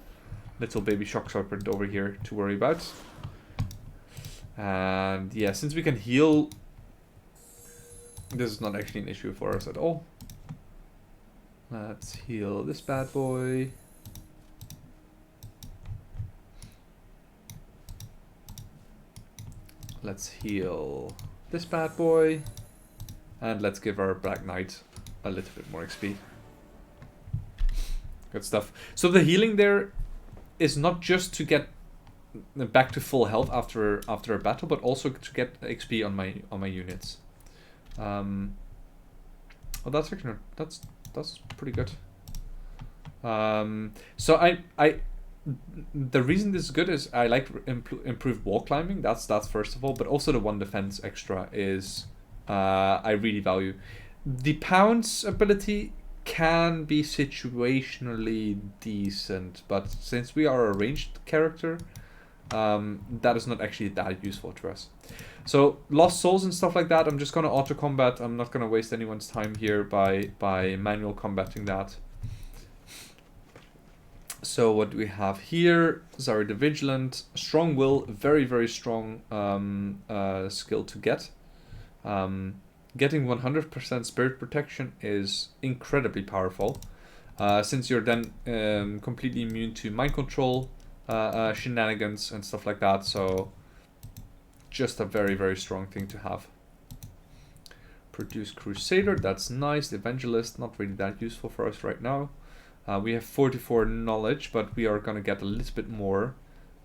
little baby shock serpent over here to worry about. And yeah, since we can heal, this is not actually an issue for us at all. Let's heal this bad boy. Let's heal this bad boy. And let's give our Black Knight a little bit more XP. Good stuff. So the healing there is not just to get back to full health after a battle, but also to get XP on my units. Well, that's actually that's pretty good. So I the reason this is good is I like improved wall climbing. That's first of all, but also the 1 defense extra is I really value. The Pounce ability can be situationally decent, but since we are a ranged character, that is not actually that useful to us. So Lost Souls and stuff like that, I'm just gonna auto combat. I'm not gonna waste anyone's time here by manual combating that. So what do we have here? Zari the Vigilant, Strong Will, very, very strong skill to get. Getting 100% Spirit Protection is incredibly powerful, since you're then completely immune to mind control, shenanigans and stuff like that. So just a very, very strong thing to have. Produce Crusader, that's nice. Evangelist, not really that useful for us right now. We have 44 knowledge, but we are going to get a little bit more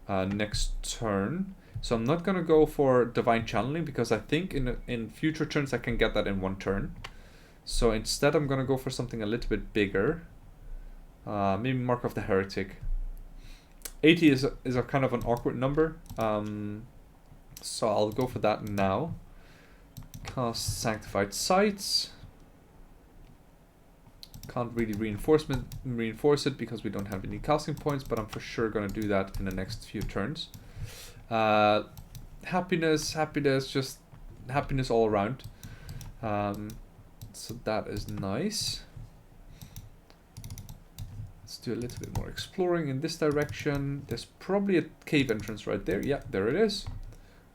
next turn. So I'm not going to go for Divine Channeling, because I think in future turns I can get that in 1 turn. So instead I'm going to go for something a little bit bigger. Maybe Mark of the Heretic. 80 is a kind of an awkward number. So I'll go for that now. Cast Sanctified Sights. Can't really reinforce it because we don't have any casting points, but I'm for sure going to do that in the next few turns. Happiness, just happiness all around. So that is nice. Let's do a little bit more exploring in this direction. There's probably a cave entrance right there. Yeah, there it is.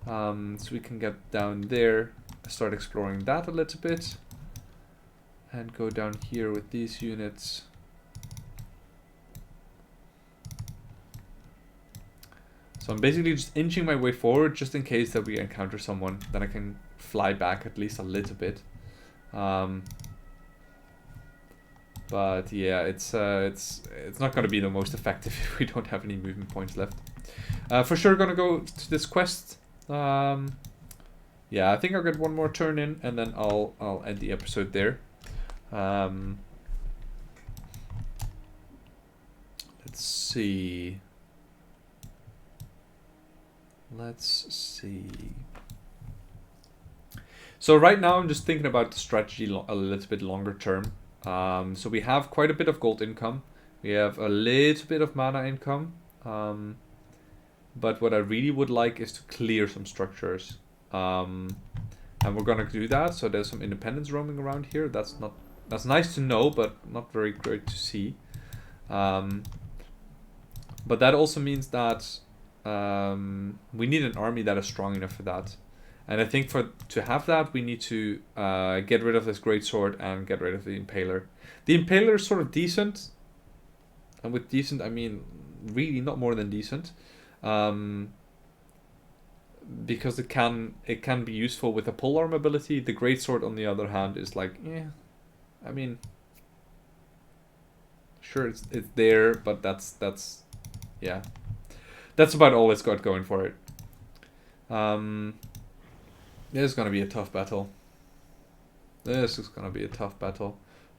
So we can get down there, start exploring that a little bit. And go down here with these units. So I'm basically just inching my way forward just in case that we encounter someone. Then I can fly back at least a little bit. But yeah, it's not going to be the most effective if we don't have any movement points left. For sure going to go to this quest. Yeah, I think I'll get 1 more turn in and then I'll end the episode there. Let's see. So right now I'm just thinking about the strategy a little bit longer term. So we have quite a bit of gold income. We have a little bit of mana income. But what I really would like is to clear some structures. And we're gonna do that. So there's some independents roaming around here. That's nice to know, but not very great to see. But that also means that we need an army that is strong enough for that. And I think to have that, we need to get rid of this greatsword and get rid of the Impaler. The Impaler is sort of decent. And with decent, I mean really not more than decent. Because it can be useful with a polearm ability. The greatsword, on the other hand, is like, yeah, I mean, sure it's there, but that's yeah, that's about all it's got going for it. This is gonna be a tough battle.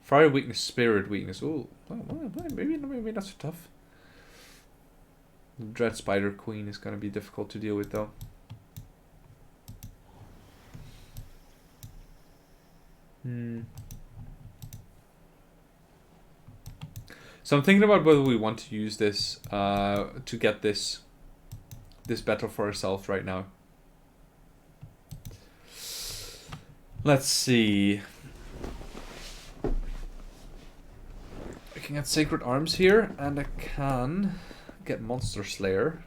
Fire weakness, spirit weakness. Ooh, maybe not so tough. Dread Spider Queen is gonna be difficult to deal with though. So I'm thinking about whether we want to use this to get this battle for ourselves right now. Let's see. I can get Sacred Arms here, and I can get Monster Slayer.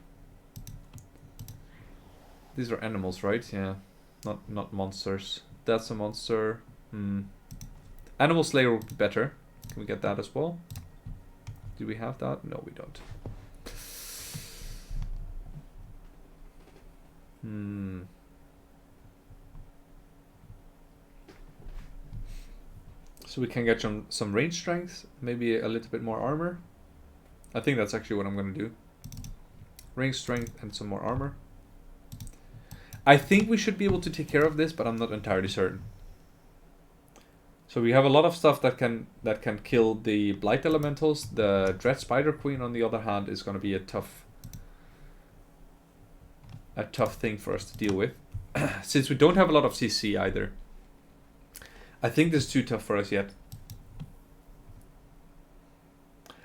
These are animals, right? Yeah, not monsters. That's a monster. Animal Slayer would be better. Can we get that as well? Do we have that? No, we don't. So we can get some range strength, maybe a little bit more armor. I think that's actually what I'm going to do. Range strength and some more armor. I think we should be able to take care of this, but I'm not entirely certain. So we have a lot of stuff that can kill the blight elementals. The Dread Spider Queen, on the other hand, is going to be a tough thing for us to deal with, since we don't have a lot of CC either. I think this is too tough for us yet.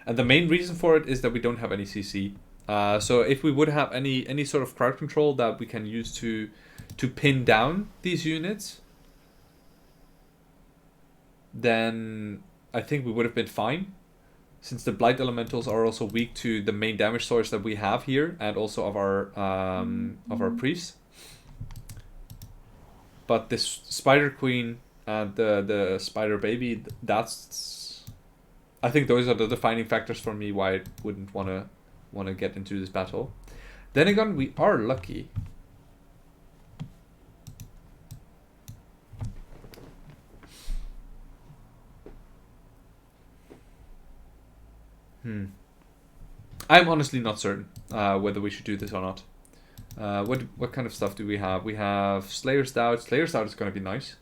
And the main reason for it is that we don't have any CC. So if we would have any sort of crowd control that we can use to pin down these units, then I think we would have been fine, since the blight elementals are also weak to the main damage source that we have here, and also of our priests. But this Spider Queen and the Spider Baby, I think those are the defining factors for me why I wouldn't want to get into this battle. Then again, we are lucky. I'm honestly not certain whether we should do this or not. What kind of stuff do we have? We have Slayer's Doubt. Slayer's Doubt is going to be nice.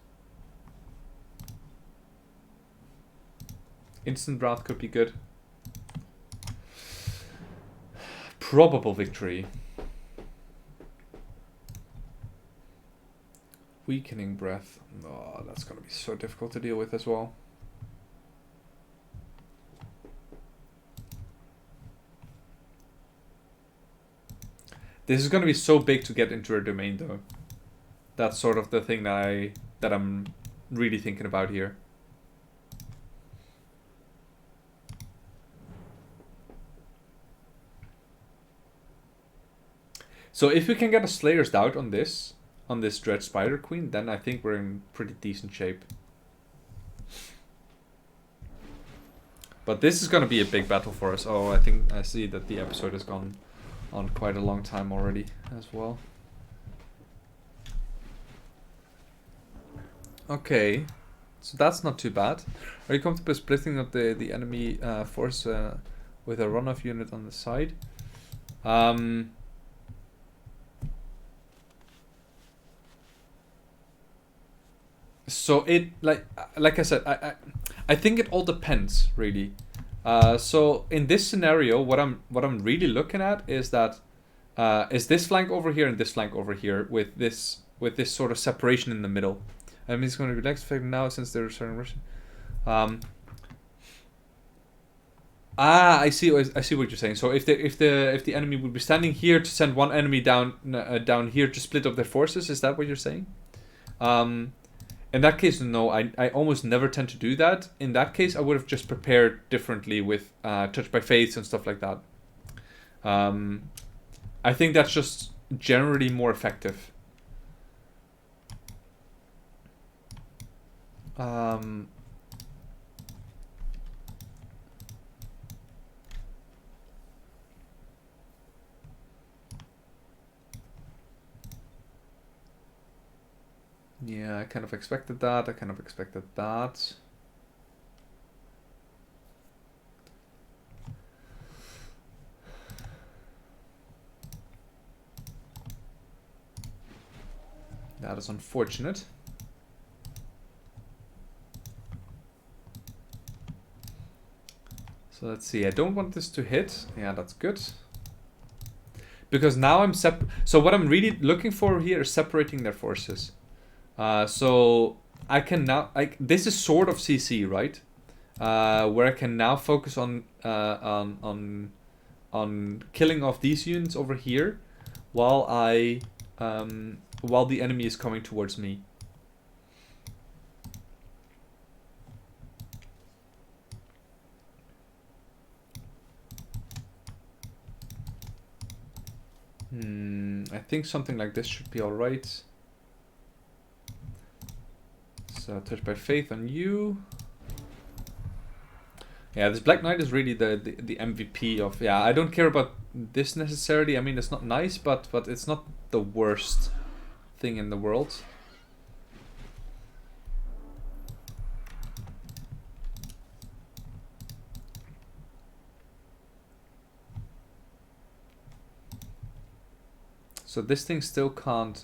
Instant Wrath could be good. Probable Victory. Weakening Breath. Oh, that's going to be so difficult to deal with as well. This is going to be so big to get into a domain, though. That's sort of the thing that I'm really thinking about here. So if we can get a Slayer's Doubt on this Dread Spider Queen, then I think we're in pretty decent shape. But this is going to be a big battle for us. Oh, I see that the episode has gone on quite a long time already as well. Okay, so that's not too bad. Are you comfortable splitting up the enemy force with a runoff unit on the side? So it like I said, I think it all depends really. So in this scenario, what I'm really looking at is that is this flank over here and this flank over here with this sort of separation in the middle. I mean, it's going to relax effect now since they're starting Russian. I see what you're saying. So if the enemy would be standing here to send one enemy down here to split up their forces, is that what you're saying? In that case, no, I almost never tend to do that. In that case, I would have just prepared differently with Touch by Faith and stuff like that. I think that's just generally more effective. Yeah, I kind of expected that. That is unfortunate. So let's see. I don't want this to hit. Yeah, that's good. Because now I'm so what I'm really looking for here is separating their forces. So I can now this is sort of CC, right? Where I can now focus on killing off these units over here, while the enemy is coming towards me. I think something like this should be alright. So Touch by Faith on you. Yeah, this Black Knight is really the MVP of... Yeah, I don't care about this necessarily. I mean, it's not nice, but it's not the worst thing in the world. So this thing still can't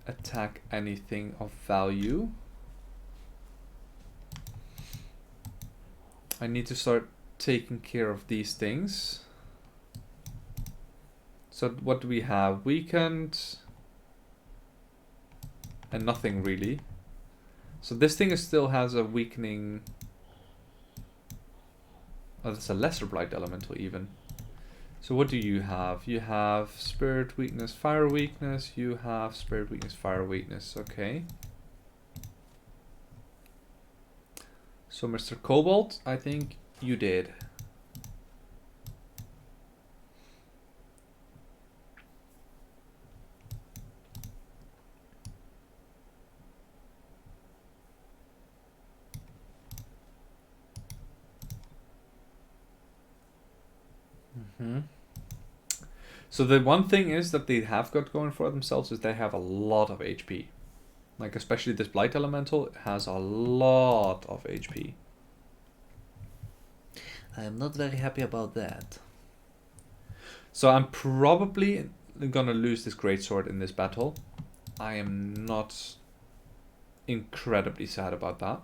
attack anything of value. I need to start taking care of these things. So what do we have? Weakened and nothing really. So this thing still has a weakening. Oh, that's a lesser blight elemental even. So what do you have? You have spirit weakness, fire weakness. You have spirit weakness, fire weakness. Okay. So Mr. Cobalt, I think you did. So the one thing is that they have got going for themselves is they have a lot of HP. Like especially this Blight Elemental has a lot of HP. I am not very happy about that. So I'm probably gonna lose this Greatsword in this battle. I am not incredibly sad about that.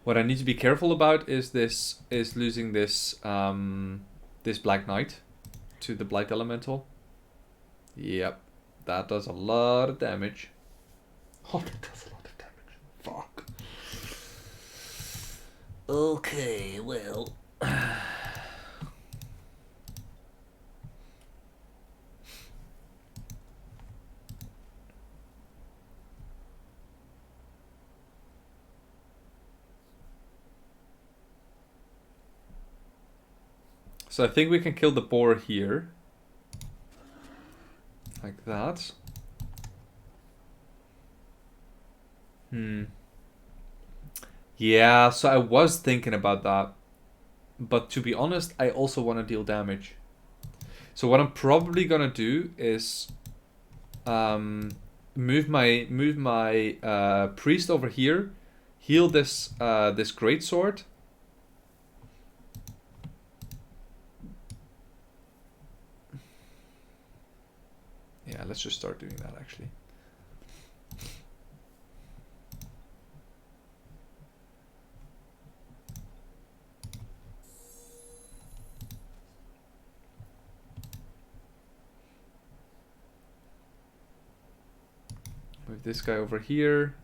What I need to be careful about is losing this this Black Knight to the Blight Elemental. Yep, that does a lot of damage. Oh, that does a lot of damage. Fuck. Okay, well. So I think we can kill the boar here. Like that. Yeah, so I was thinking about that. But to be honest, I also want to deal damage. So what I'm probably gonna do is move my priest over here, heal this this greatsword. Yeah, let's just start doing that actually. Move this guy over here.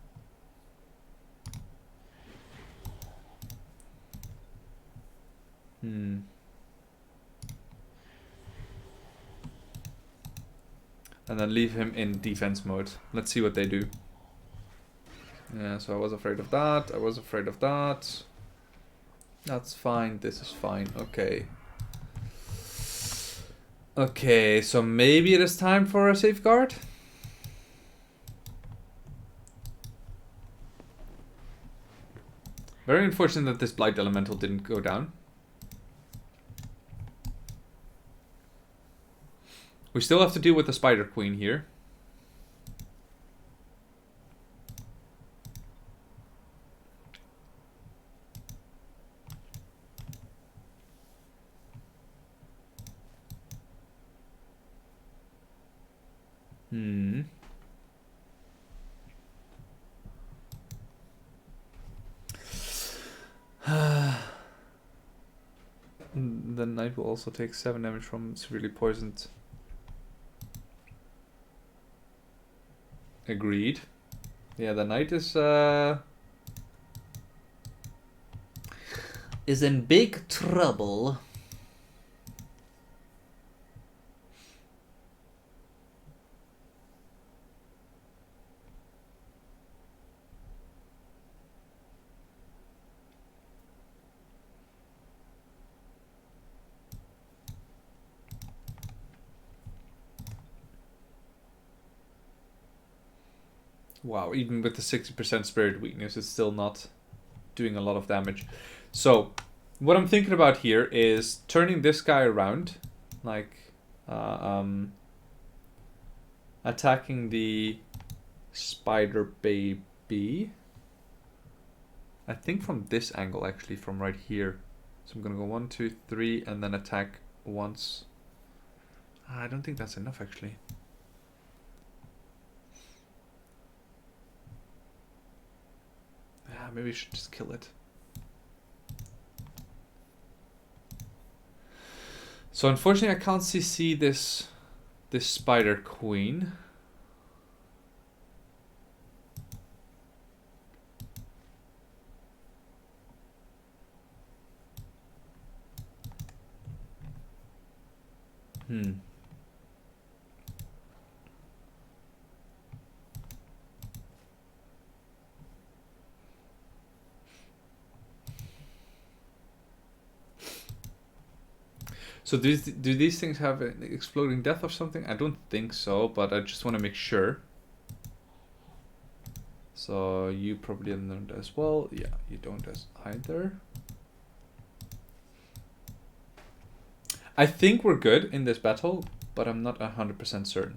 And then leave him in defense mode. Let's see what they do. Yeah, so I was afraid of that. I was afraid of that. That's fine. This is fine. Okay. Okay, so maybe it is time for a safeguard. Very unfortunate that this Blight Elemental didn't go down. We still have to deal with the Spider Queen here. The knight will also take 7 damage from severely poisoned. Agreed. Yeah, the knight is in big trouble. wow, even with the 60% spirit weakness, it's still not doing a lot of damage. So, what I'm thinking about here is turning this guy around, like attacking the spider baby. I think from this angle, actually, from right here. So I'm gonna go 1, 2, 3, and then attack once. I don't think that's enough, actually. Yeah, maybe I should just kill it. So unfortunately, I can't CC this spider queen. So do these things have an exploding death or something? I don't think so, but I just want to make sure. So you probably don't as well. Yeah, you don't as either. I think we're good in this battle, but I'm not 100% certain.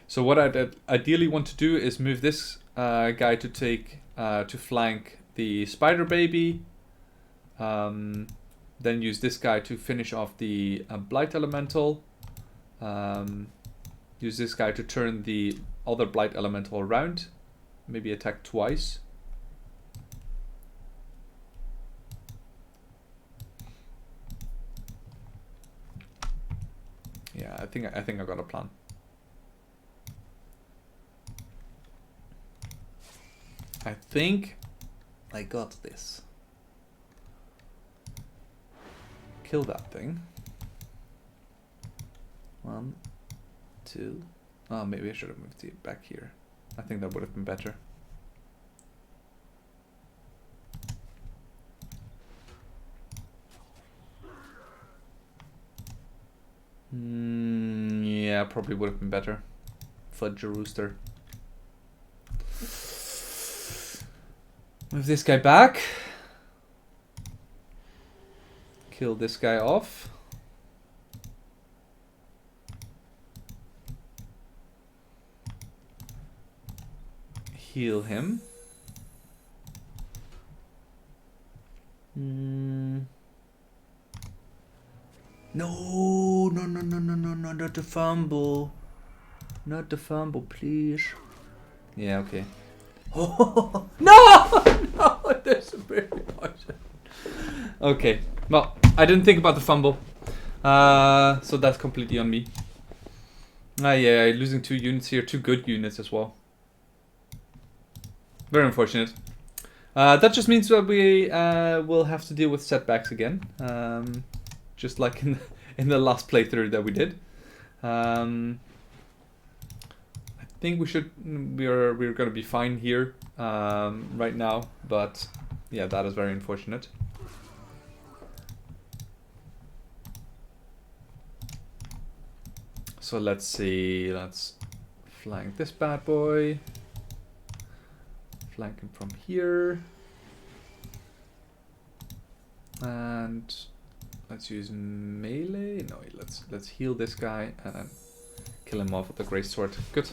So what I'd ideally want to do is move this guy to take to flank the spider baby. Then use this guy to finish off the blight elemental. Use this guy to turn the other blight elemental around. Maybe attack twice. Yeah, I think I got a plan. I think I got this. Kill that thing. 1, 2. Oh, maybe I should have moved it back here. I think that would have been better. Yeah, probably would have been better. Fudge a rooster. Move this guy back. Kill this guy off. Heal him. No, not the fumble. Not the fumble, please. Yeah, okay. Oh, no, there's a very much. Okay, well, I didn't think about the fumble. So that's completely on me. Yeah, losing 2 units here, 2 good units as well. Very unfortunate. That just means that we will have to deal with setbacks again. Just like in the last playthrough that we did. I think we're going to be fine here right now, but yeah, that is very unfortunate. So let's see, let's flank this bad boy. Flank him from here. And let's use melee. No, let's heal this guy and then kill him off with the great sword. Good.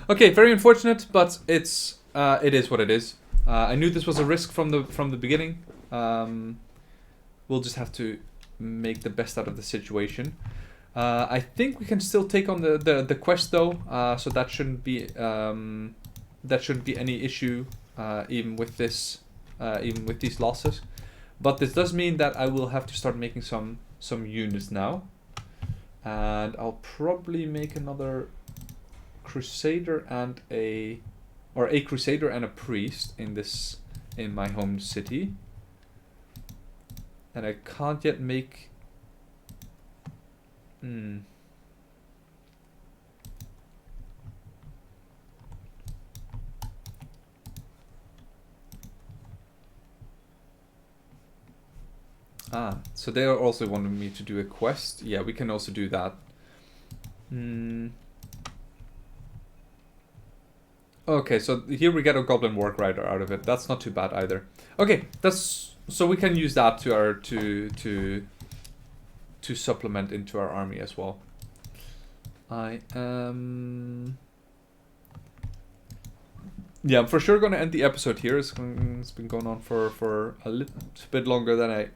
Okay, very unfortunate, but it is what it is. I knew this was a risk from the beginning. We'll just have to make the best out of the situation. I think we can still take on the quest though, so that shouldn't be any issue even with this, even with these losses. But this does mean that I will have to start making some units now, and I'll probably make another crusader and a crusader and a priest in my home city, and I can't yet make. So they are also wanting me to do a quest. Yeah, we can also do that. Okay, so here we get a goblin work rider out of it. That's not too bad either. Okay, so we can use that to supplement into our army as well. I am yeah, I'm for sure gonna end the episode here. It's been going on for a little bit longer than I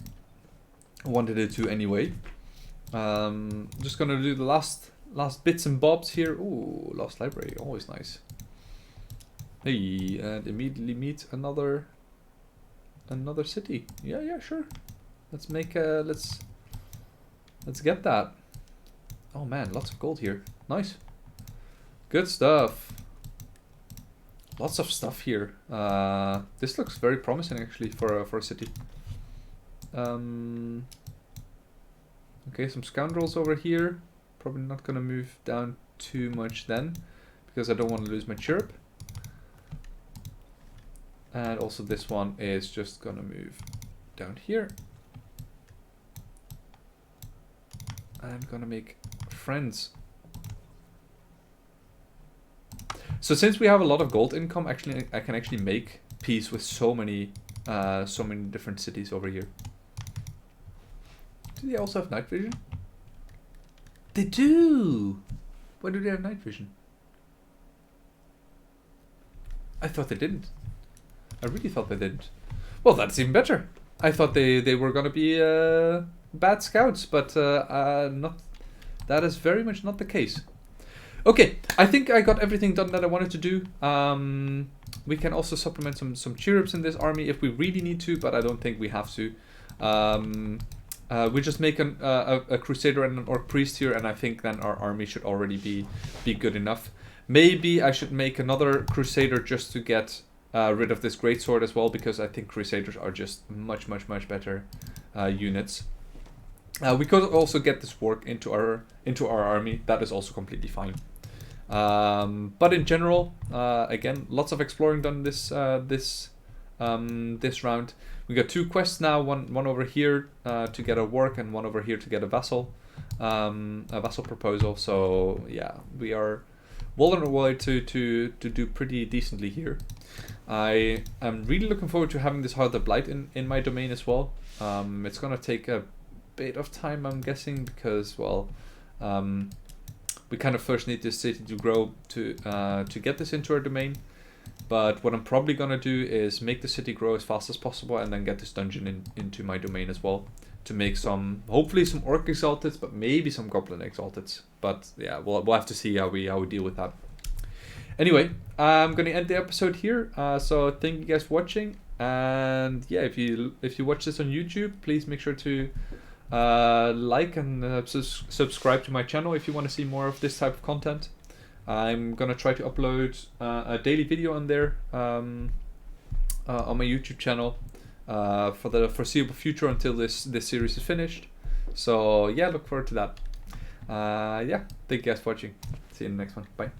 wanted it to anyway. Just gonna do the last bits and bobs here. Ooh, lost library, always nice. Hey, and immediately meet another city. Yeah, sure. Let's make let's get that. Oh man, lots of gold here. Nice. Good stuff. Lots of stuff here. This looks very promising actually for a city. Okay, some scoundrels over here. Probably not gonna move down too much then, because I don't want to lose my chirp. And also this one is just gonna move down here. I'm gonna make friends. So since we have a lot of gold income, actually I can actually make peace with so many different cities over here. Do they also have night vision? They do! Why do they have night vision? I thought they didn't. I really thought they didn't. Well, that's even better. I thought they were gonna be bad scouts, but not. That is very much not the case. Okay, I think I got everything done that I wanted to do. We can also supplement some chirrups in this army if we really need to, but I don't think we have to. We just make a crusader and an orc priest here, and I think then our army should already be good enough. Maybe I should make another crusader just to get rid of this greatsword as well, because I think crusaders are just much better units. We could also get this work into our army. That is also completely fine. But in general, again, lots of exploring done this round. We got 2 quests now. One over here to get a work, and one over here to get a vassal proposal. So yeah, we are well on our way to do pretty decently here. I am really looking forward to having this Heart of Blight in my domain as well. It's gonna take a bit of time, I'm guessing, because well, we kind of first need this city to grow to get this into our domain. But what I'm probably gonna do is make the city grow as fast as possible, and then get this dungeon into my domain as well, to make hopefully some orc exalteds, but maybe some goblin exalteds. But yeah, we'll have to see how we deal with that. Anyway, I'm gonna end the episode here. So thank you guys for watching, and yeah, if you watch this on YouTube, please make sure to like and subscribe to my channel if you want to see more of this type of content. I'm gonna try to upload a daily video on there on my YouTube channel for the foreseeable future until this series is finished. So yeah, look forward to that. Yeah, thank you guys for watching. See you in the next one. Bye.